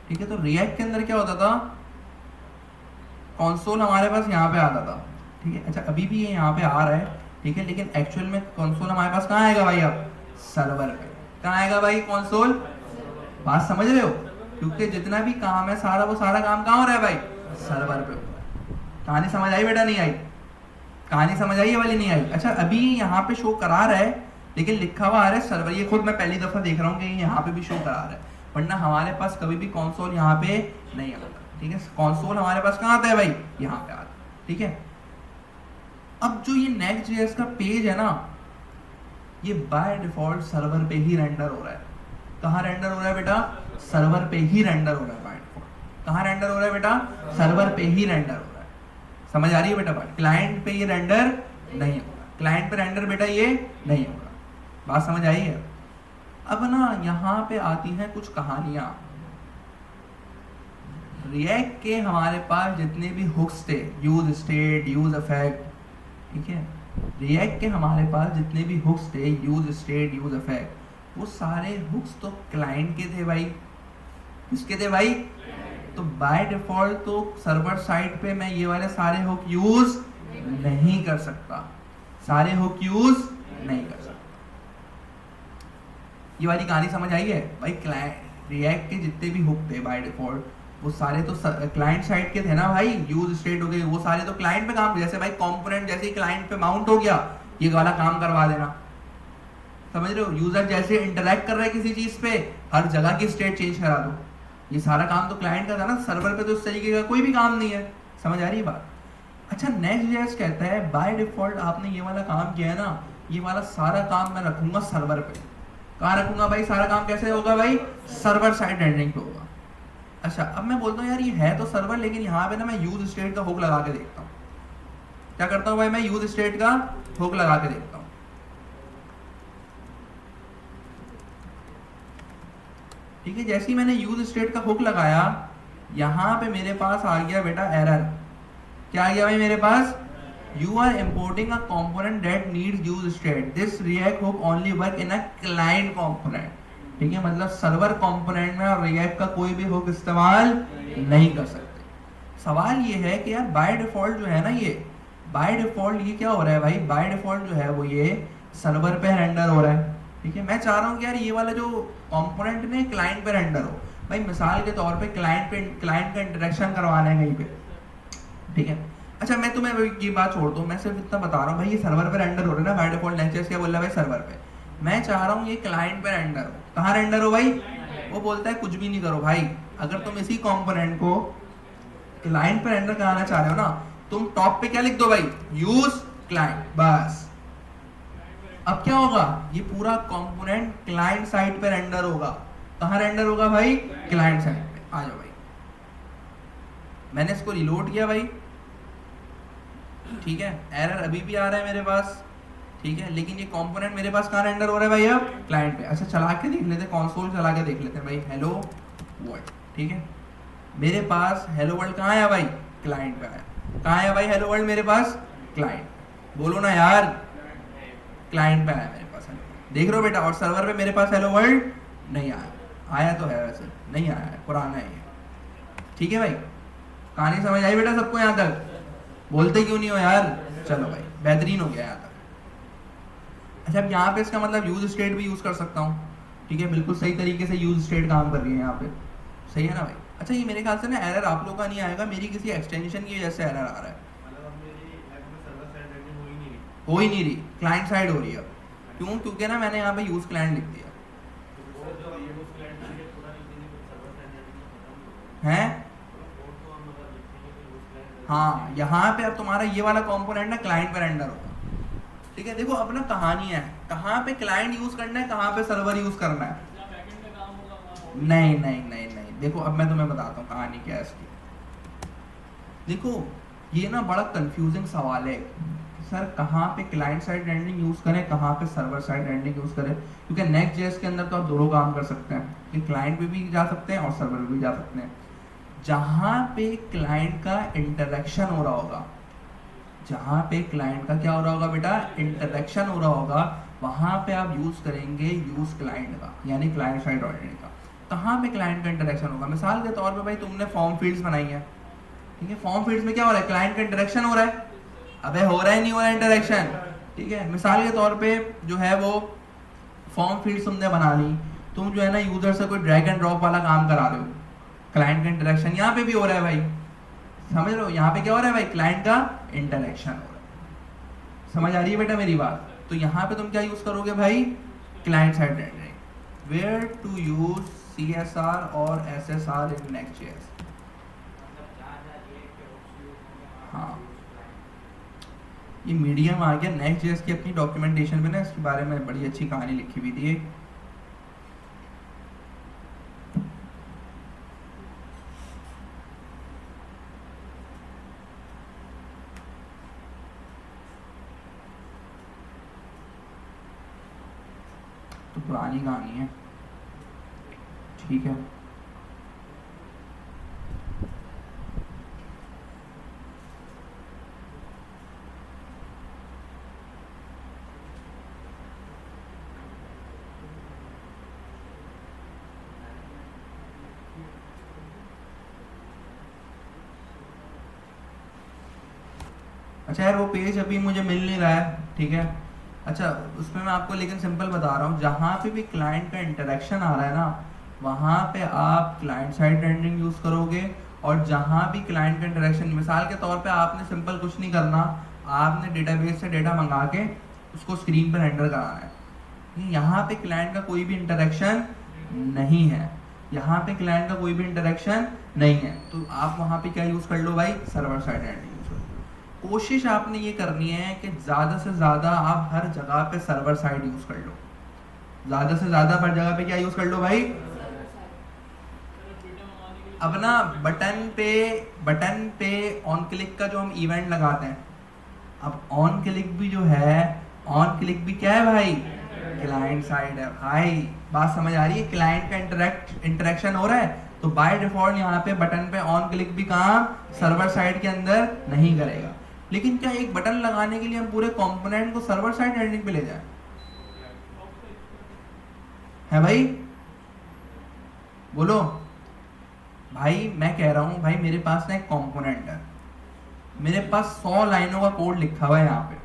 ठीक है। तो रिएक्ट के अंदर क्या होता था, कंसोल हमारे पास यहाँ पे आता था, ठीक है। अच्छा अभी भी ये यहाँ पे आ रहा है, ठीक है, लेकिन एक्चुअल में कंसोल हमारे पास कहाँ आएगा भाई, अब सर्वर पे। कहाँ आएगा भाई कंसोल, बात समझ रहे हो, क्योंकि जितना भी काम है सारा, वो सारा काम कहाँ हो रहा है भाई, सर्वर पे हो रहा है। कहानी समझ आई बेटा, नहीं आई, कहानी समझ आई ये वाली, नहीं आई। अच्छा अभी यहाँ पे शो करा रहा है, लेकिन लिखा हुआ आ रहा है सर्वर, ये खुद मैं पहली दफा देख रहा हूँ कि यहाँ पे भी शो करा रहा है, वरना हमारे पास कभी भी कंसोल यहाँ पे नहीं आता, ठीक है। कंसोल हमारे पास कहाँ आता है भाई, यहाँ पे आता है, ठीक है। अब जो ये Next.js का पेज है ना, ये बाय डिफॉल्ट सर्वर पे ही रेंडर हो रहा है। कहाँ रेंडर हो रहा है बेटा, सर्वर पे ही रेंडर हो रहा है बाय डिफॉल्ट। कहाँ रेंडर हो रहा है बेटा, सर्वर पे ही रेंडर हो रहा है। समझ आ रही है बेटा बात, क्लाइंट पे ये रेंडर नहीं हो रहा, क्लाइंट पे रेंडर बेटा ये नहीं हो रहा, बात समझ आई है। अब ना यहाँ पे आती हैं कुछ कहानियां। रिएक्ट के हमारे पास जितने भी हुक्स थे, यूज स्टेट, यूज इफेक्ट, ठीक है, रिएक्ट के हमारे पास जितने भी हुक्स थे, यूज स्टेट, यूज इफेक्ट, वो सारे हुक्स तो क्लाइंट के थे भाई। किसके थे भाई, तो बाय डिफॉल्ट तो सर्वर साइड पे मैं ये वाले सारे हुक यूज नहीं कर सकता, सारे हुक यूज नहीं कर सकता। ये वाली कहानी समझ आई है भाई। क्लाइंट रिएक्ट के जितने भी हुक थे बाय डिफॉल्ट, वो सारे तो क्लाइंट साइड के थे ना भाई, यूज स्टेट हो गए, वो सारे तो क्लाइंट पे काम, जैसे भाई कंपोनेंट जैसे ही क्लाइंट पे माउंट हो गया, ये वाला काम करवा देना, समझ रहे हो। यूजर जैसे इंटरेक्ट कर रहा है किसी चीज पे, हर जगह की स्टेट चेंज करा दो, ये सारा काम तो क्लाइंट का था ना, सर्वर पे तो इस तरीके का कोई भी काम नहीं है। समझ आ रही है बात। अच्छा Next.js कहता है बाय डिफॉल्ट आपने ये वाला काम किया है ना, ये वाला सारा काम मैं रखूंगा सर्वर पे। कहाँ रखूंगा भाई, सारा काम कैसे होगा भाई, सर्वर साइड रेंडरिंग पे होगा। अच्छा अब मैं बोलता हूँ यार ये है तो सर्वर, लेकिन यहाँ पे ना मैं यूज स्टेट का हुक लगा के देखता हूँ। क्या करता हूँ भाई, मैं यूज स्टेट का हुक लगा के देखता हूँ। ठीक है, जैसे ही मैंने यूज स्टेट का हुक लगाया, यहाँ पे मेरे पास आ गया बेटा एरर। क्या आ गया भाई मेरे पास, you are importing a component that needs use state, this React hook only work in a client component. ठीक है, मतलब सर्वर कंपोनेंट में और रिएक्ट का कोई भी हुक इस्तेमाल नहीं कर सकते। सवाल ये है कि यार बाय डिफॉल्ट जो है ना, ये बाय डिफॉल्ट ये क्या हो रहा है भाई, बाय डिफॉल्ट जो है वो ये सर्वर पे रेंडर हो रहा है। ठीक है, मैं चाह रहा हूँ कि यार ये वाला जो कंपोनेंट ने क्लाइंट पे रेंडर हो। भाई मिसाल के तौर पे क्लाइंट का इंटरेक्शन करवाना है कहीं पे, ठीक है। अच्छा मैं तुम्हें ये बात छोड़ दूँ, मैं सिर्फ इतना बता रहा हूँ भाई ये सर्वर पे रेंडर हो रहा है ना, बाय डिफॉल्ट Next.js क्या बोल रहा है भाई, सर्वर पे। मैं चाह रहा हूँ ये क्लाइंट पे रेंडर हो। कहाँ रेंडर हो भाई, वो बोलता है कुछ भी नहीं करो भाई, अगर तुम इसी कंपोनेंट को क्लाइंट पे रेंडर कराना चाह रहे हो ना, तुम टॉप पे क्या लिख दो भाई, यूज क्लाइंट, बस। अब क्या होगा, ये पूरा कंपोनेंट क्लाइंट साइड पे रेंडर होगा। कहाँ रेंडर होगा भाई, क्लाइंट साइड पे। आ जाओ भाई, मैंने इसको रिलोड किया भाई, ठीक है, एरर अभी भी आ रहा है मेरे पास, ठीक है, लेकिन ये कंपोनेंट मेरे पास कहाँ रेंडर हो रहा है भाई, अब क्लाइंट पे। अच्छा चला के देख लेते हैं, कंसोल चला के देख लेते हैं भाई, हेलो वर्ल्ड। ठीक है, मेरे पास हेलो वर्ल्ड कहाँ आया भाई, क्लाइंट पे आया। कहाँ आया भाई हेलो वर्ल्ड मेरे पास, क्लाइंट, बोलो ना यार, क्लाइंट पे आया मेरे पास। देख रहे हो बेटा, और सर्वर पे मेरे पास हेलो वर्ल्ड नहीं आया, आया तो है वैसे, नहीं आया है, पुराना है ये। ठीक है भाई, कहानी समझ आई बेटा सबको यहाँ तक, बोलते क्यों नहीं हो यार। चलो भाई बेहतरीन हो गया यहाँ तक। अच्छा अब यहाँ पे इसका मतलब यूज स्टेट भी यूज कर सकता हूँ, ठीक है, बिल्कुल सही तरीके से यूज स्टेट काम कर रही है यहाँ पे, सही है ना भाई। अच्छा ये मेरे ख्याल से ना एरर आप लोगों का नहीं आएगा, मेरी किसी एक्सटेंशन की वजह से एरर आ रहा है, हो ही नहीं रही, क्लाइंट साइड हो रही है। क्यों, क्योंकि ना मैंने यहाँ पे यूज क्लाइंट लिख दिया है। हाँ यहाँ पे अब तुम्हारा ये वाला कंपोनेंट ना क्लाइंट पे रेंडर होगा। ठीक है, देखो अपना कहानी है, कहाँ पे क्लाइंट यूज करना है, कहाँ पे सर्वर यूज करना है। नहीं नहीं नहीं नहीं, देखो अब मैं तुम्हें बताता हूँ कहानी क्या है इसकी। देखो ये ना बड़ा कंफ्यूजिंग सवाल है सर, कहाँ पे क्लाइंट साइड रेंडरिंग यूज करें, कहाँ पे सर्वर साइड रेंडरिंग यूज करें, क्योंकि Next.js के अंदर तो आप दोनों काम कर सकते हैं, कि क्लाइंट पे भी जा सकते हैं और सर्वर पे भी जा सकते हैं। जहाँ पे क्लाइंट का इंटरेक्शन हो रहा होगा, जहाँ पे क्लाइंट का क्या हो रहा होगा बेटा, इंटरेक्शन हो रहा होगा, वहाँ पे आप यूज़ करेंगे यूज़ क्लाइंट का, यानी क्लाइंट साइड ऑर्डिनेट का। कहाँ पे क्लाइंट का इंटरेक्शन होगा? मिसाल के तौर पे भाई तुमने फॉर्म फील्ड्स बनाई है, ठीक है, फॉर्म फील्ड्स में क्या हो रहा है? क्लाइंट का इंटरेक्शन हो रहा है। अबे हो रहा है नहीं हो रहा है इंटरेक्शन, ठीक है। मिसाल के तौर पे जो है वो फॉर्म फील्ड्स तुमने बना ली, तुम जो है ना यूजर से कोई ड्रैग एंड ड्रॉप वाला काम करा रहे हो, क्लाइंट का इंटरेक्शन यहाँ पे भी हो रहा है भाई, समझ रहे हो? यहाँ पे क्या हो रहा है भाई? क्लाइंट का इंटरेक्शन हो रहा है। समझ आ रही है बेटा मेरी बात? तो यहाँ पे तुम क्या यूज करोगे भाई? Client side rendering. Where to use CSR और SSR इन Next.js? हाँ, ये मीडियम आ गया। Next.js की अपनी डॉक्यूमेंटेशन में ना इसके बारे में बड़ी अच्छी कहानी लिखी हुई थी। तो पुरानी कहानी है, ठीक है। अच्छा यार वो पेज अभी मुझे मिल नहीं रहा है, ठीक है। अच्छा उसमें मैं आपको लेकिन सिंपल बता रहा हूँ, जहाँ पे भी क्लाइंट का इंटरेक्शन आ रहा है ना, वहाँ पे आप क्लाइंट साइड रेंडरिंग यूज़ करोगे। और जहाँ भी क्लाइंट का इंटरेक्शन, मिसाल के तौर पे आपने सिंपल कुछ नहीं करना, आपने डेटाबेस से डेटा मंगा के उसको स्क्रीन पर रेंडर कराना है। यहाँ पे क्लाइंट का कोई भी इंटरेक्शन नहीं है, यहाँ पे क्लाइंट का कोई भी इंटरेक्शन नहीं है, तो आप वहाँ पे क्या यूज़ कर लो भाई? Server side rendering. कोशिश आपने ये करनी है कि ज़्यादा से ज़्यादा आप हर जगह पे सर्वर साइड यूज़ कर लो। ज़्यादा से ज़्यादा हर जगह पे क्या यूज़ कर लो भाई? अब ना बटन पे ऑन क्लिक का जो हम इवेंट लगाते हैं, अब ऑन क्लिक भी जो है, ऑन क्लिक भी क्या है भाई? क्लाइंट साइड है भाई। बात समझ आ रही है? क्लाइंट का इंटरेक्शन हो रहा है, तो बाय डिफॉल्ट यहाँ पे बटन पे ऑन क्लिक भी काम सर्वर साइड के अंदर नहीं करेगा। लेकिन क्या एक बटन लगाने के लिए हम पूरे कंपोनेंट को सर्वर साइड रेंडरिंग पे ले जाएं? है भाई? बोलो भाई। मैं कह रहा हूं भाई, मेरे पास ना एक कंपोनेंट है, मेरे पास 100 लाइनों का कोड लिखा हुआ है यहाँ पे,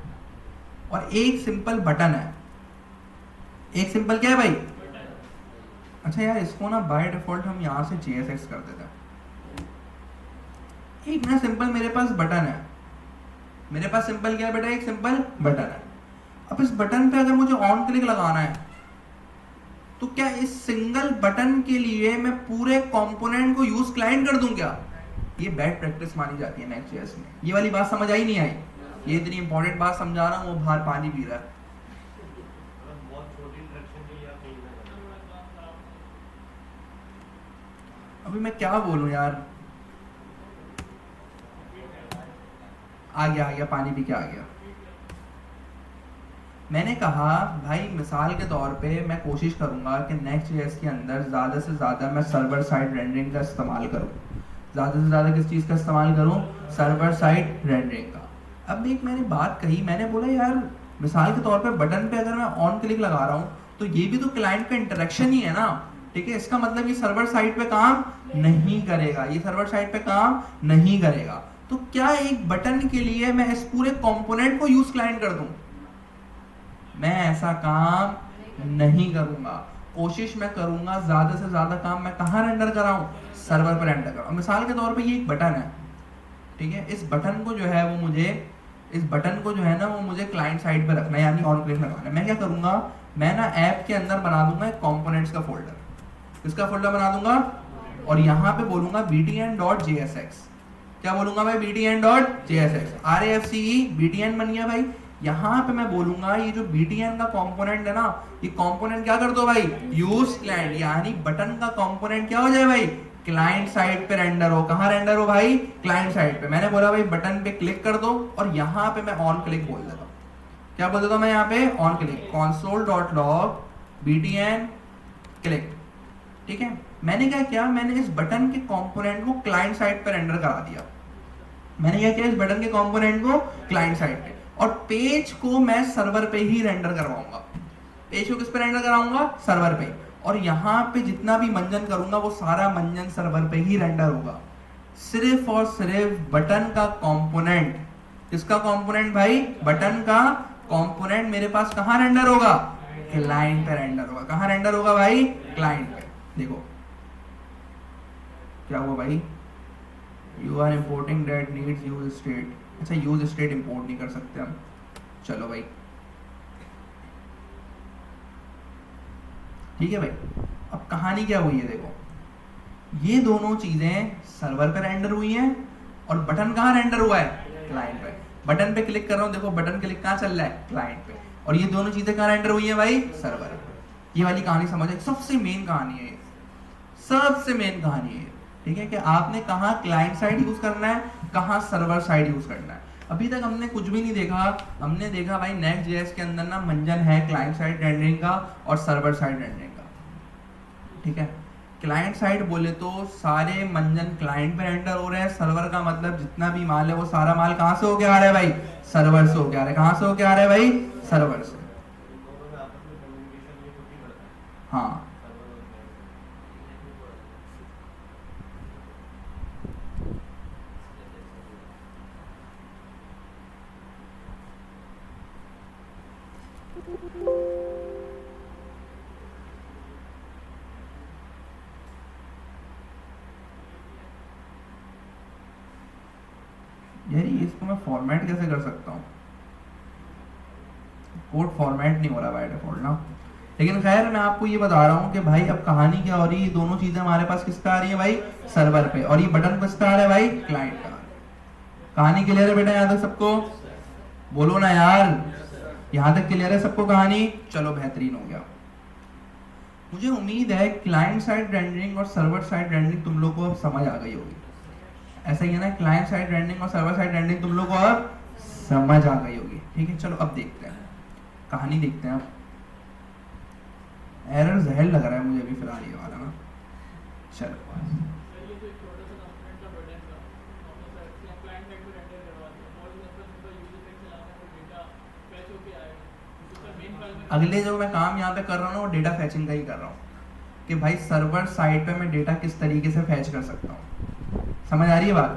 और एक सिंपल बटन है। एक सिंपल क्या है भाई? अच्छा यार इसको ना बाय डिफॉल्ट हम यहाँ से JSX कर देते हैं। एक ना सिंपल मेरे पास बटन है, मेरे पास सिंपल क्या है बेटा? एक सिंपल बटन है। अब इस बटन पे अगर मुझे ऑन क्लिक लगाना है, तो क्या इस सिंगल बटन के लिए मैं पूरे कंपोनेंट को यूज क्लाइंट कर दूं क्या? ये बैड प्रैक्टिस मानी जाती है Next.js में। ये वाली बात समझ आई नहीं आई? ये इतनी इंपॉर्टेंट बात समझा रहा हूँ, वो बाहर पानी पी रहा है। अभी मैं क्या बोलूं यार, आ गया पानी पी के आ गया। मैंने कहा भाई मिसाल के तौर पे मैं कोशिश करूंगा कि Next.js के अंदर ज़्यादा से ज़्यादा मैं सर्वर साइड रेंडरिंग का इस्तेमाल करूं। ज़्यादा से ज़्यादा किस चीज़ का इस्तेमाल करूं? सर्वर साइड रेंडरिंग का। अब एक मैंने बात कही, मैंने बोला यार मिसाल के तौर पे बटन पे अगर मैं ऑन क्लिक लगा रहा हूँ, तो ये भी तो क्लाइंट का इंटरेक्शन ही है ना, ठीक है। इसका मतलब ये सर्वर साइड पे काम नहीं करेगा, ये सर्वर साइड पे काम नहीं करेगा। तो क्या एक बटन के लिए मैं इस पूरे कंपोनेंट को यूज क्लाइंट कर दूं? मैं ऐसा काम नहीं करूंगा। कोशिश मैं करूंगा ज्यादा से ज्यादा काम मैं कहां रेंडर कराऊं? सर्वर पर रेंडर कराऊं। मिसाल के तौर पे ये एक बटन है, ठीक है। इस बटन को जो है वो मुझे, इस बटन को जो है ना वो मुझे क्लाइंट साइड पे रखना है, यानी ऑन क्लिक लगाना है। मैं क्या करूंगा? मैं ना ऐप के अंदर बना दूंगा एक कंपोनेंट्स का फोल्डर। इसका फोल्डर बना दूंगा और यहाँ पे बोलूंगा btn.jsx। क्या बोलूंगा भाई? btn.jsx। RAFCE btn बन गया भाई। यहाँ पे मैं बोलूंगा ये जो btn का कंपोनेंट है ना, ये कंपोनेंट क्या कर दो भाई? यूज क्लाइंट, यानी बटन का कंपोनेंट क्या हो जाए भाई? क्लाइंट साइड पे रेंडर हो। कहाँ रेंडर हो भाई? क्लाइंट साइड पे। मैंने बोला भाई बटन पे क्लिक कर दो और यहाँ पे मैं ऑन क्लिक बोल देता हूँ। क्या बोल देता हूँ मैं यहाँ पे? On click. console.log btn click, ठीक है। मैंने क्या किया? मैंने इस बटन के कंपोनेंट को क्लाइंट साइड पे रेंडर करा दिया। मैंने क्या किया? इस बटन के कंपोनेंट को क्लाइंट साइड पे, और पेज को मैं सर्वर पे ही रेंडर करवाऊंगा। पेज को किस पे रेंडर कराऊंगा, सर्वर पे, और यहाँ पे जितना भी मंजन करूंगा वो सारा मंजन सर्वर पे ही रेंडर होगा। सिर्फ और सिर्फ बटन का कंपोनेंट, किसका कंपोनेंट भाई, बटन का कंपोनेंट मेरे पास कहाँ रेंडर होगा, क्लाइंट पे रेंडर होगा। कहाँ रेंडर होगा भाई, क्लाइंट पे। देखो क्या हुआ भाई, you are importing that needs use state. अच्छा यूज स्टेट इंपोर्ट नहीं कर सकते हम, चलो भाई ठीक है भाई। अब कहानी क्या हुई है, देखो ये दोनों चीजें सर्वर पे रेंडर हुई हैं और बटन कहाँ रेंडर हुआ है, क्लाइंट पे। बटन पे क्लिक कर रहा हूँ, देखो बटन क्लिक कहाँ चल रहा है, क्लाइंट पे, और ये दोनों चीजें कहाँ रेंडर हुई है भाई, सर्वर पे। ये वाली कहानी समझ, सबसे मेन कहानी है, सबसे मेन कहानी है, ठीक है, कि आपने कहाँ क्लाइंट साइड यूज करना है, कहाँ सर्वर साइड यूज करना है। अभी तक हमने कुछ भी नहीं देखा, हमने देखा भाई नेक्स्ट जेएस के अंदर ना मंजन है क्लाइंट साइड रेंडरिंग का और सर्वर साइड रेंडरिंग का, ठीक है। क्लाइंट साइड बोले तो सारे मंजन क्लाइंट पे रेंडर हो रहे हैं, सर्वर का मतलब जितना भी माल है वो सारा माल कहाँ से होके आ रहा है भाई, सर्वर से होके आ रहा है। कहाँ से होके आ रहा है भाई, सर्वर से। हाँ यार इसको मैं फॉर्मेट कैसे कर सकता हूँ, कोड फॉर्मेट नहीं हो रहा बाय डिफॉल्ट ना। लेकिन खैर मैं आपको ये बता रहा हूँ कि भाई अब कहानी क्या हो रही है, दोनों चीजें हमारे पास किसका आ रही है भाई, सर्वर पे, और ये बटन किसका आ रहा है भाई, क्लाइंट का। कहानी क्लियर है बेटा, यहाँ तक सबको बोलो ना यार, यहाँ तक क्लियर है सबको कहानी, चलो बेहतरीन हो गया। मुझे उम्मीद है क्लाइंट साइड रेंडरिंग और सर्वर साइड रेंडरिंग तुम लोग को अब समझ आ गई होगी। ऐसा ही है ना, क्लाइंट साइड रेंडरिंग और सर्वर साइड रेंडरिंग तुम लोग को अब समझ आ गई होगी, ठीक है। चलो अब देखते हैं कहानी, देखते हैं। अब एरर जहर लग रहा है मुझे अभी फिलहाल ये वाला ना, चलो सर ये जो एक छोटा सा कंपोनेंट का बटन का अपने क्लाइंट साइड पे रेंडर करवा दिया और सिंपल यूजर साइड चलाना है, डेटा फैच होके आएगा। तो सर मेन फाइल में अगले जो मैं काम यहाँ पे कर रहा हूँ ना वो डेटा फैचिंग का ही कर रहा हूँ, कि भाई सर्वर साइड पे मैं डेटा किस तरीके से फैच कर सकता हूँ। समझ आ रही है बात।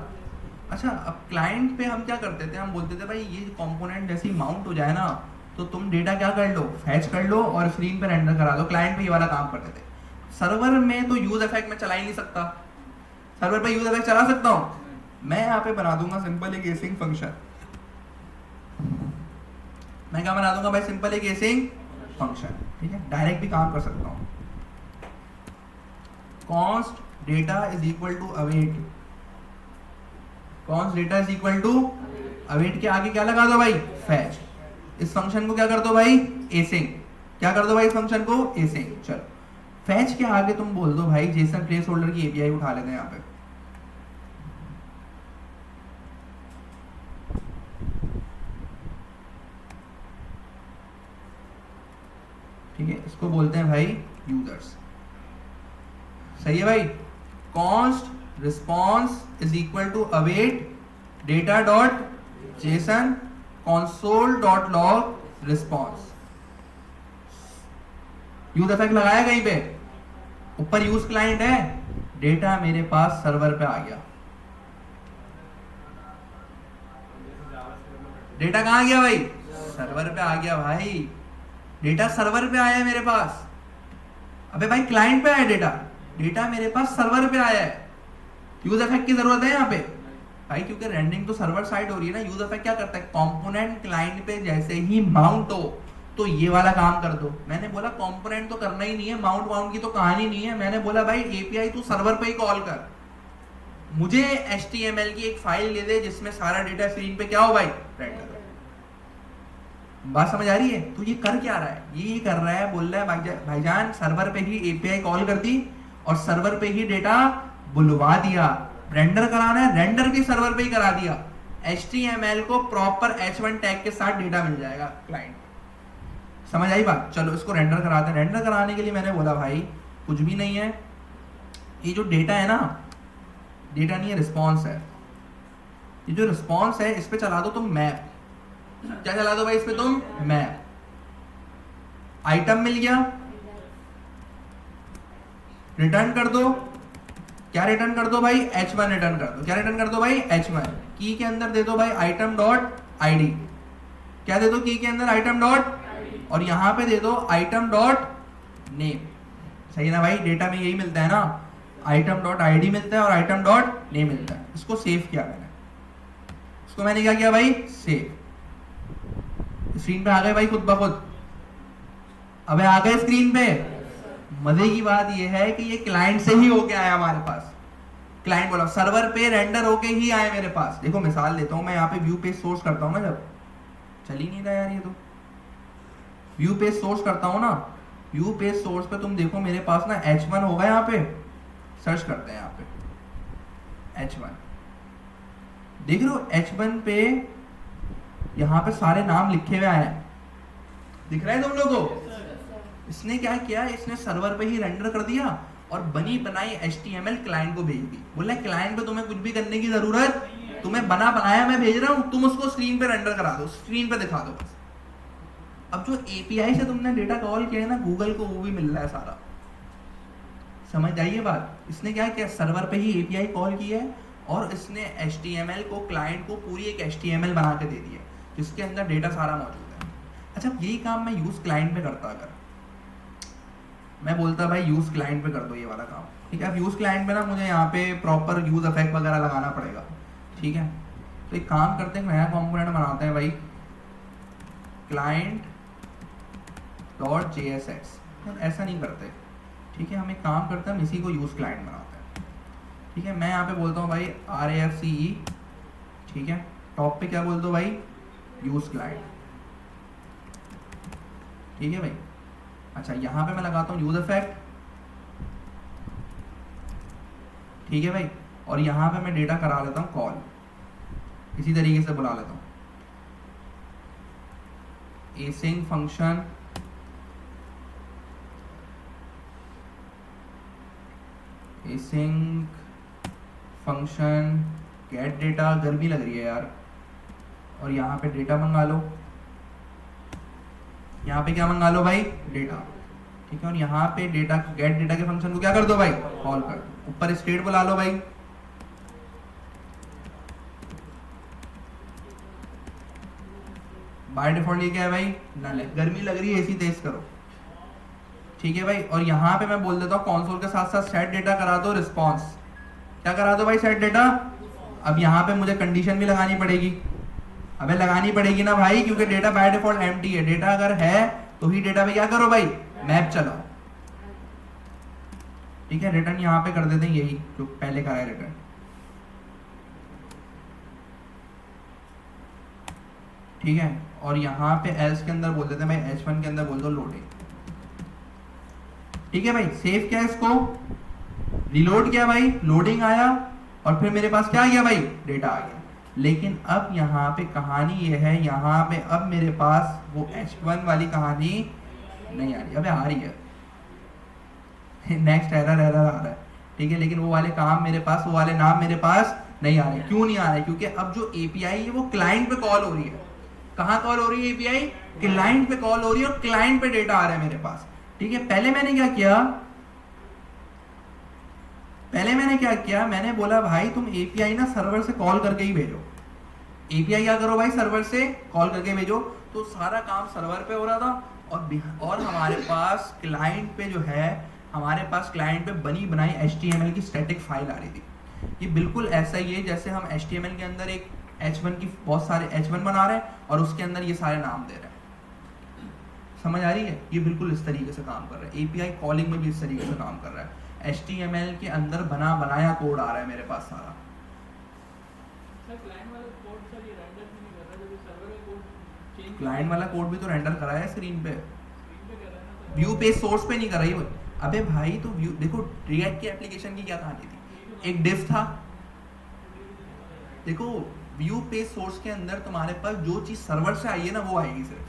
अच्छा अब क्लाइंट पे हम क्या करते थे, हम बोलते थे भाई ये कंपोनेंट जैसे ही माउंट हो जाए ना तो तुम डेटा क्या कर लो, फैच कर लो और स्क्रीन पे रेंडर करा दो। क्लाइंट पे ये वाला काम करते थे। सर्वर में तो यूज इफेक्ट में चला ही नहीं सकता, सर्वर पे यूज इफेक्ट चला सकता हूँ मैं, यहाँ पे बना दूंगा सिंपल एक एसिंग फंक्शन। मैं क्या बना दूंगा भाई, सिंपल एक एसिंग फंक्शन, ठीक है, डायरेक्ट भी काम कर सकता हूँ। Const data is equal to await, const data is equal to await के आगे क्या लगा दो भाई, फैच। इस फंक्शन को क्या कर दो भाई, एसिंग। क्या कर दो भाई इस फंक्शन को, एसिंग। चलो फैच के आगे तुम बोल दो भाई जेसन प्लेस होल्डर की एपीआई उठा लेते हैं यहाँ पे, ठीक है, इसको बोलते हैं भाई यूजर्स। सही है भाई। Const response is equal to await data dot JSON console dot log response. Use effect लगाया कहीं पे, ऊपर यूज क्लाइंट है, डेटा मेरे पास सर्वर पे आ गया। डेटा कहाँ गया भाई, सर्वर पे आ गया भाई, डेटा सर्वर पे आया है मेरे पास। अबे भाई क्लाइंट पे आया डेटा, डेटा मेरे पास सर्वर पे आया है। यूज इफेक्ट की जरूरत है यहाँ पे भाई, क्योंकि रेंडरिंग तो सर्वर साइड हो रही है ना। यूज इफेक्ट क्या करता है, कंपोनेंट क्लाइंट पे जैसे ही माउंट हो तो ये वाला काम कर दो। मैंने बोला कंपोनेंट तो करना ही नहीं है, माउंट वाउंट की तो कहानी नहीं है। मैंने बोला भाई एपीआई तू सर्वर पे ही कॉल कर, मुझे HTML की एक फाइल ले दे जिसमें सारा डेटा स्क्रीन पे क्या हो भाई, रेंडर। बात समझ आ रही है। तो ये कर क्या रहा है, ये कर रहा है, बोल रहा है भाईजान सर्वर पे ही एपीआई कॉल कर दी और सर्वर पे ही डेटा बुलवा दिया। रेंडर कराना है, रेंडर भी सर्वर पे ही करा दिया। HTML को प्रॉपर H1 टैग के साथ डेटा मिल जाएगा क्लाइंट। समझ आई बात। चलो इसको रेंडर कराते हैं। रेंडर कराने के लिए मैंने बोला भाई कुछ भी नहीं है, ये जो डेटा है ना, डेटा नहीं है, रिस्पॉन्स है। ये जो रिस्पॉन्स है इस पे चला दो तुम मैप। क्या चला दो भाई इस पे तुम, मैप। आइटम मिल गया, रिटर्न कर दो। क्या रिटर्न कर दो भाई? h1 रिटर्न कर दो। क्या रिटर्न कर दो भाई? h1। की के अंदर दे दो भाई आइटम डॉट id। क्या दे दो की के अंदर? आइटम डॉट, और यहां पे दे दो आइटम डॉट नेम। सही ना भाई? डेटा में यही मिलता है ना, आइटम डॉट id मिलता है और आइटम डॉट नेम मिलता है। इसको सेव किया मैंने, इसको मैंने क्या किया भाई? सेव। स्क्रीन पे आ गए भाई खुद ब खुद? अबे आ गए स्क्रीन पे? मजे की बात यह है कि ये क्लाइंट से ही होके आया हमारे पास। क्लाइंट बोला सर्वर पे रेंडर होके ही आए मेरे पास। देखो मिसाल देता हूं मैं, यहाँ पे व्यू पेज सोर्स करता हूं ना, जब चल ही नहीं रहा यार ये तो, व्यू पेज सोर्स करता हूं ना, व्यू पेज सोर्स पे तुम देखो मेरे पास ना h1 होगा। यहाँ पे सर्च करते हैं, यहाँ पे h1 देख रहे हो? h1 पे यहाँ पे सारे नाम लिखे हुए आए हैं, दिख रहा है तुम लोगों को? इसने क्या किया? इसने सर्वर पे ही रेंडर कर दिया और बनी बनाई HTML क्लाइंट को भेज दी। बोला क्लाइंट पे तुम्हें कुछ भी करने की जरूरत, तुम्हें बना बनाया मैं भेज रहा हूँ, तुम उसको स्क्रीन पे रेंडर करा दो, स्क्रीन पे दिखा दो बस। अब जो API से तुमने डेटा कॉल किया है ना गूगल को, वो भी मिल रहा है सारा। समझ आइए बात? इसने क्या किया? सर्वर पे ही API कॉल की है और इसने HTML को, क्लाइंट को पूरी एक HTML बना के दे दी है जिसके अंदर डेटा सारा मौजूद है। अच्छा, यही काम मैं यूज क्लाइंट पे करता, अगर मैं बोलता भाई यूज क्लाइंट पे कर दो ये वाला काम, ठीक है? अब यूज क्लाइंट पे ना मुझे यहाँ पे प्रॉपर यूज इफेक्ट वगैरह लगाना पड़ेगा, ठीक है? तो एक काम करते हैं, नया कंपोनेंट बनाते हैं भाई, client डॉट JSX। ऐसा नहीं करते, ठीक है? हम एक काम करते हैं, हम इसी को यूज क्लाइंट बनाते हैं, ठीक है? मैं यहाँ पे बोलता हूँ भाई RAFCE, ठीक है? टॉप पे क्या बोल दो भाई? यूज क्लाइंट, ठीक है भाई? अच्छा, यहाँ पे मैं लगाता हूँ यूज इफेक्ट, ठीक है भाई? और यहाँ पे मैं डेटा करा लेता हूँ कॉल, इसी तरीके से बुला लेता हूँ async function, async function gate data. गर्मी लग रही है यार, और यहाँ पे डेटा मंगा लो, यहाँ पे क्या मंगा लो भाई? डेटा, ठीक है? और यहाँ पे डेटा, गेट डेटा के फंक्शन को क्या कर दो भाई? कॉल कर दो। ऊपर स्टेट बुला लो भाई, बाय डिफॉल्ट ये क्या है भाई? नल है। गर्मी लग रही है, एसी तेज करो, ठीक है भाई? और यहाँ पे मैं बोल देता हूँ कंसोल के साथ साथ सेट डेटा करा दो रिस्पॉन्स। क्या करा दो भाई? Set data. अब यहाँ पे मुझे कंडीशन भी लगानी पड़ेगी, अबे लगानी पड़ेगी ना भाई, क्योंकि डेटा बाय डिफॉल्ट एम्प्टी है। डेटा अगर है तो ही डेटा पे क्या करो भाई? मैप चलाओ, ठीक है? रिटर्न यहाँ पे कर देते हैं यही जो पहले का है रिटर्न, ठीक है? और यहाँ पे एल्स के अंदर बोल देते हैं भाई h1 के अंदर बोल दो लोडिंग, ठीक है भाई? सेव किया, इसको रिलोड किया भाई, लोडिंग आया और फिर मेरे पास क्या आ गया भाई? डेटा आ गया। लेकिन अब यहाँ पे कहानी ये है, यहाँ पे अब मेरे पास वो h1 वाली कहानी नहीं आ रही। अबे आ रही है, नेक्स्ट एरर आ रहा है, ठीक है? लेकिन वो वाले काम मेरे पास, वो वाले नाम मेरे पास नहीं आ रहे। क्यों नहीं आ रहे? क्योंकि अब जो API है वो क्लाइंट पे कॉल हो रही है। कहाँ कॉल हो रही है API? क्लाइंट पे कॉल हो रही है और क्लाइंट पे डेटा आ रहा है मेरे पास, ठीक है? पहले मैंने क्या किया? मैंने बोला भाई तुम API ना सर्वर से कॉल करके ही भेजो। API क्या करो भाई? सर्वर से कॉल करके भेजो। तो सारा काम सर्वर पे हो रहा था और हमारे पास क्लाइंट पे जो है, हमारे पास क्लाइंट पे बनी बनाई HTML की स्टैटिक फाइल आ रही थी। ये बिल्कुल ऐसा ही है जैसे हम HTML के अंदर एक H1 की बहुत सारे H1 बना रहे हैं और उसके अंदर ये सारे नाम दे रहे हैं। समझ आ रही है? ये बिल्कुल इस तरीके से काम कर रहा है। API कॉलिंग में भी इस तरीके से काम कर रहा है। HTML के अंदर बना बनाया कोड आ रहा है मेरे पास सारा। क्लाइंट वाला कोड भी तो रेंडर करा है स्क्रीन पे, व्यू पेज सोर्स पे नहीं कर रही है। अबे भाई तो व्यू देखो, रिएक्ट की एप्लीकेशन की क्या कहानी थी? एक डिव था, देखो व्यू पेज सोर्स के अंदर तुम्हारे पास जो चीज सर्वर से आई है ना वो आएगी सिर्फ,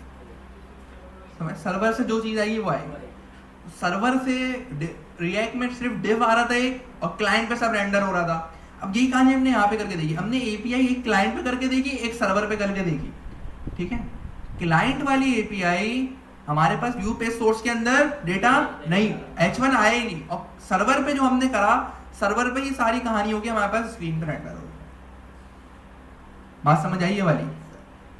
समझ? सर्वर से जो चीज आएगी वो आएगी। सर्वर से रिएक्ट में सिर्फ डिव आ रहा था एक, और क्लाइंट पे सब रेंडर हो रहा था। अब यही कहानी हमने यहाँ पे करके देखी। हमने API एक क्लाइंट पे करके देखी, एक सर्वर पे करके देखी, ठीक है? क्लाइंट वाली API हमारे पास व्यू पेज सोर्स के अंदर डेटा नहीं, H1 आया ही नहीं, और सर्वर पे जो हमने करा, सर्वर पे ये सारी कहानी होगी हमारे पास स्क्रीन पे रेंडर होगी। बात समझ आई ये वाली?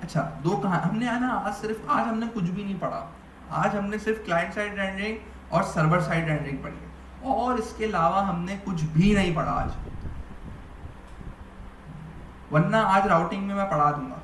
अच्छा, दो कहानी हमने है ना, आज हमने कुछ भी नहीं पढ़ा, आज हमने सिर्फ क्लाइंट साइड रेंडरिंग और सर्वर साइड रेंडरिंग पढ़ी है, और इसके अलावा हमने कुछ भी नहीं पढ़ा आज, वरना आज राउटिंग में मैं पढ़ा दूंगा,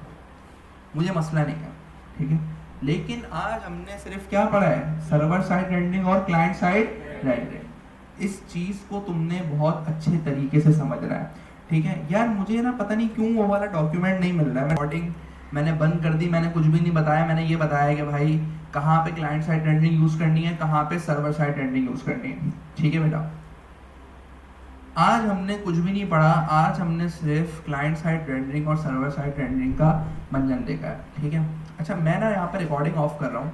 मुझे मसला नहीं है, ठीक है। लेकिन आज हमने सिर्फ क्या पढ़ा है, सर्वर साइड रेंडरिंग और क्लाइंट साइड रेंडरिंग। इस चीज को तुमने बहुत अच्छे तरीके से समझना है, ठीक है। यार मुझे ना पता नहीं क्यों वो वाला डॉक्यूमेंट नहीं मिल रहा है, रिकॉर्डिंग मैंने बंद कर दी, मैंने कुछ भी नहीं बताया, मैंने ये बताया कि भाई कहाँ पे क्लाइंट साइड रेंडरिंग यूज करनी है, कहाँ पे सर्वर साइड रेंडरिंग यूज करनी है, ठीक है बेटा। आज हमने कुछ भी नहीं पढ़ा, आज हमने सिर्फ क्लाइंट साइड रेंडरिंग और सर्वर साइड रेंडरिंग का मंजन देखा है, ठीक है। अच्छा, मैं ना यहाँ पे रिकॉर्डिंग ऑफ कर रहा हूँ,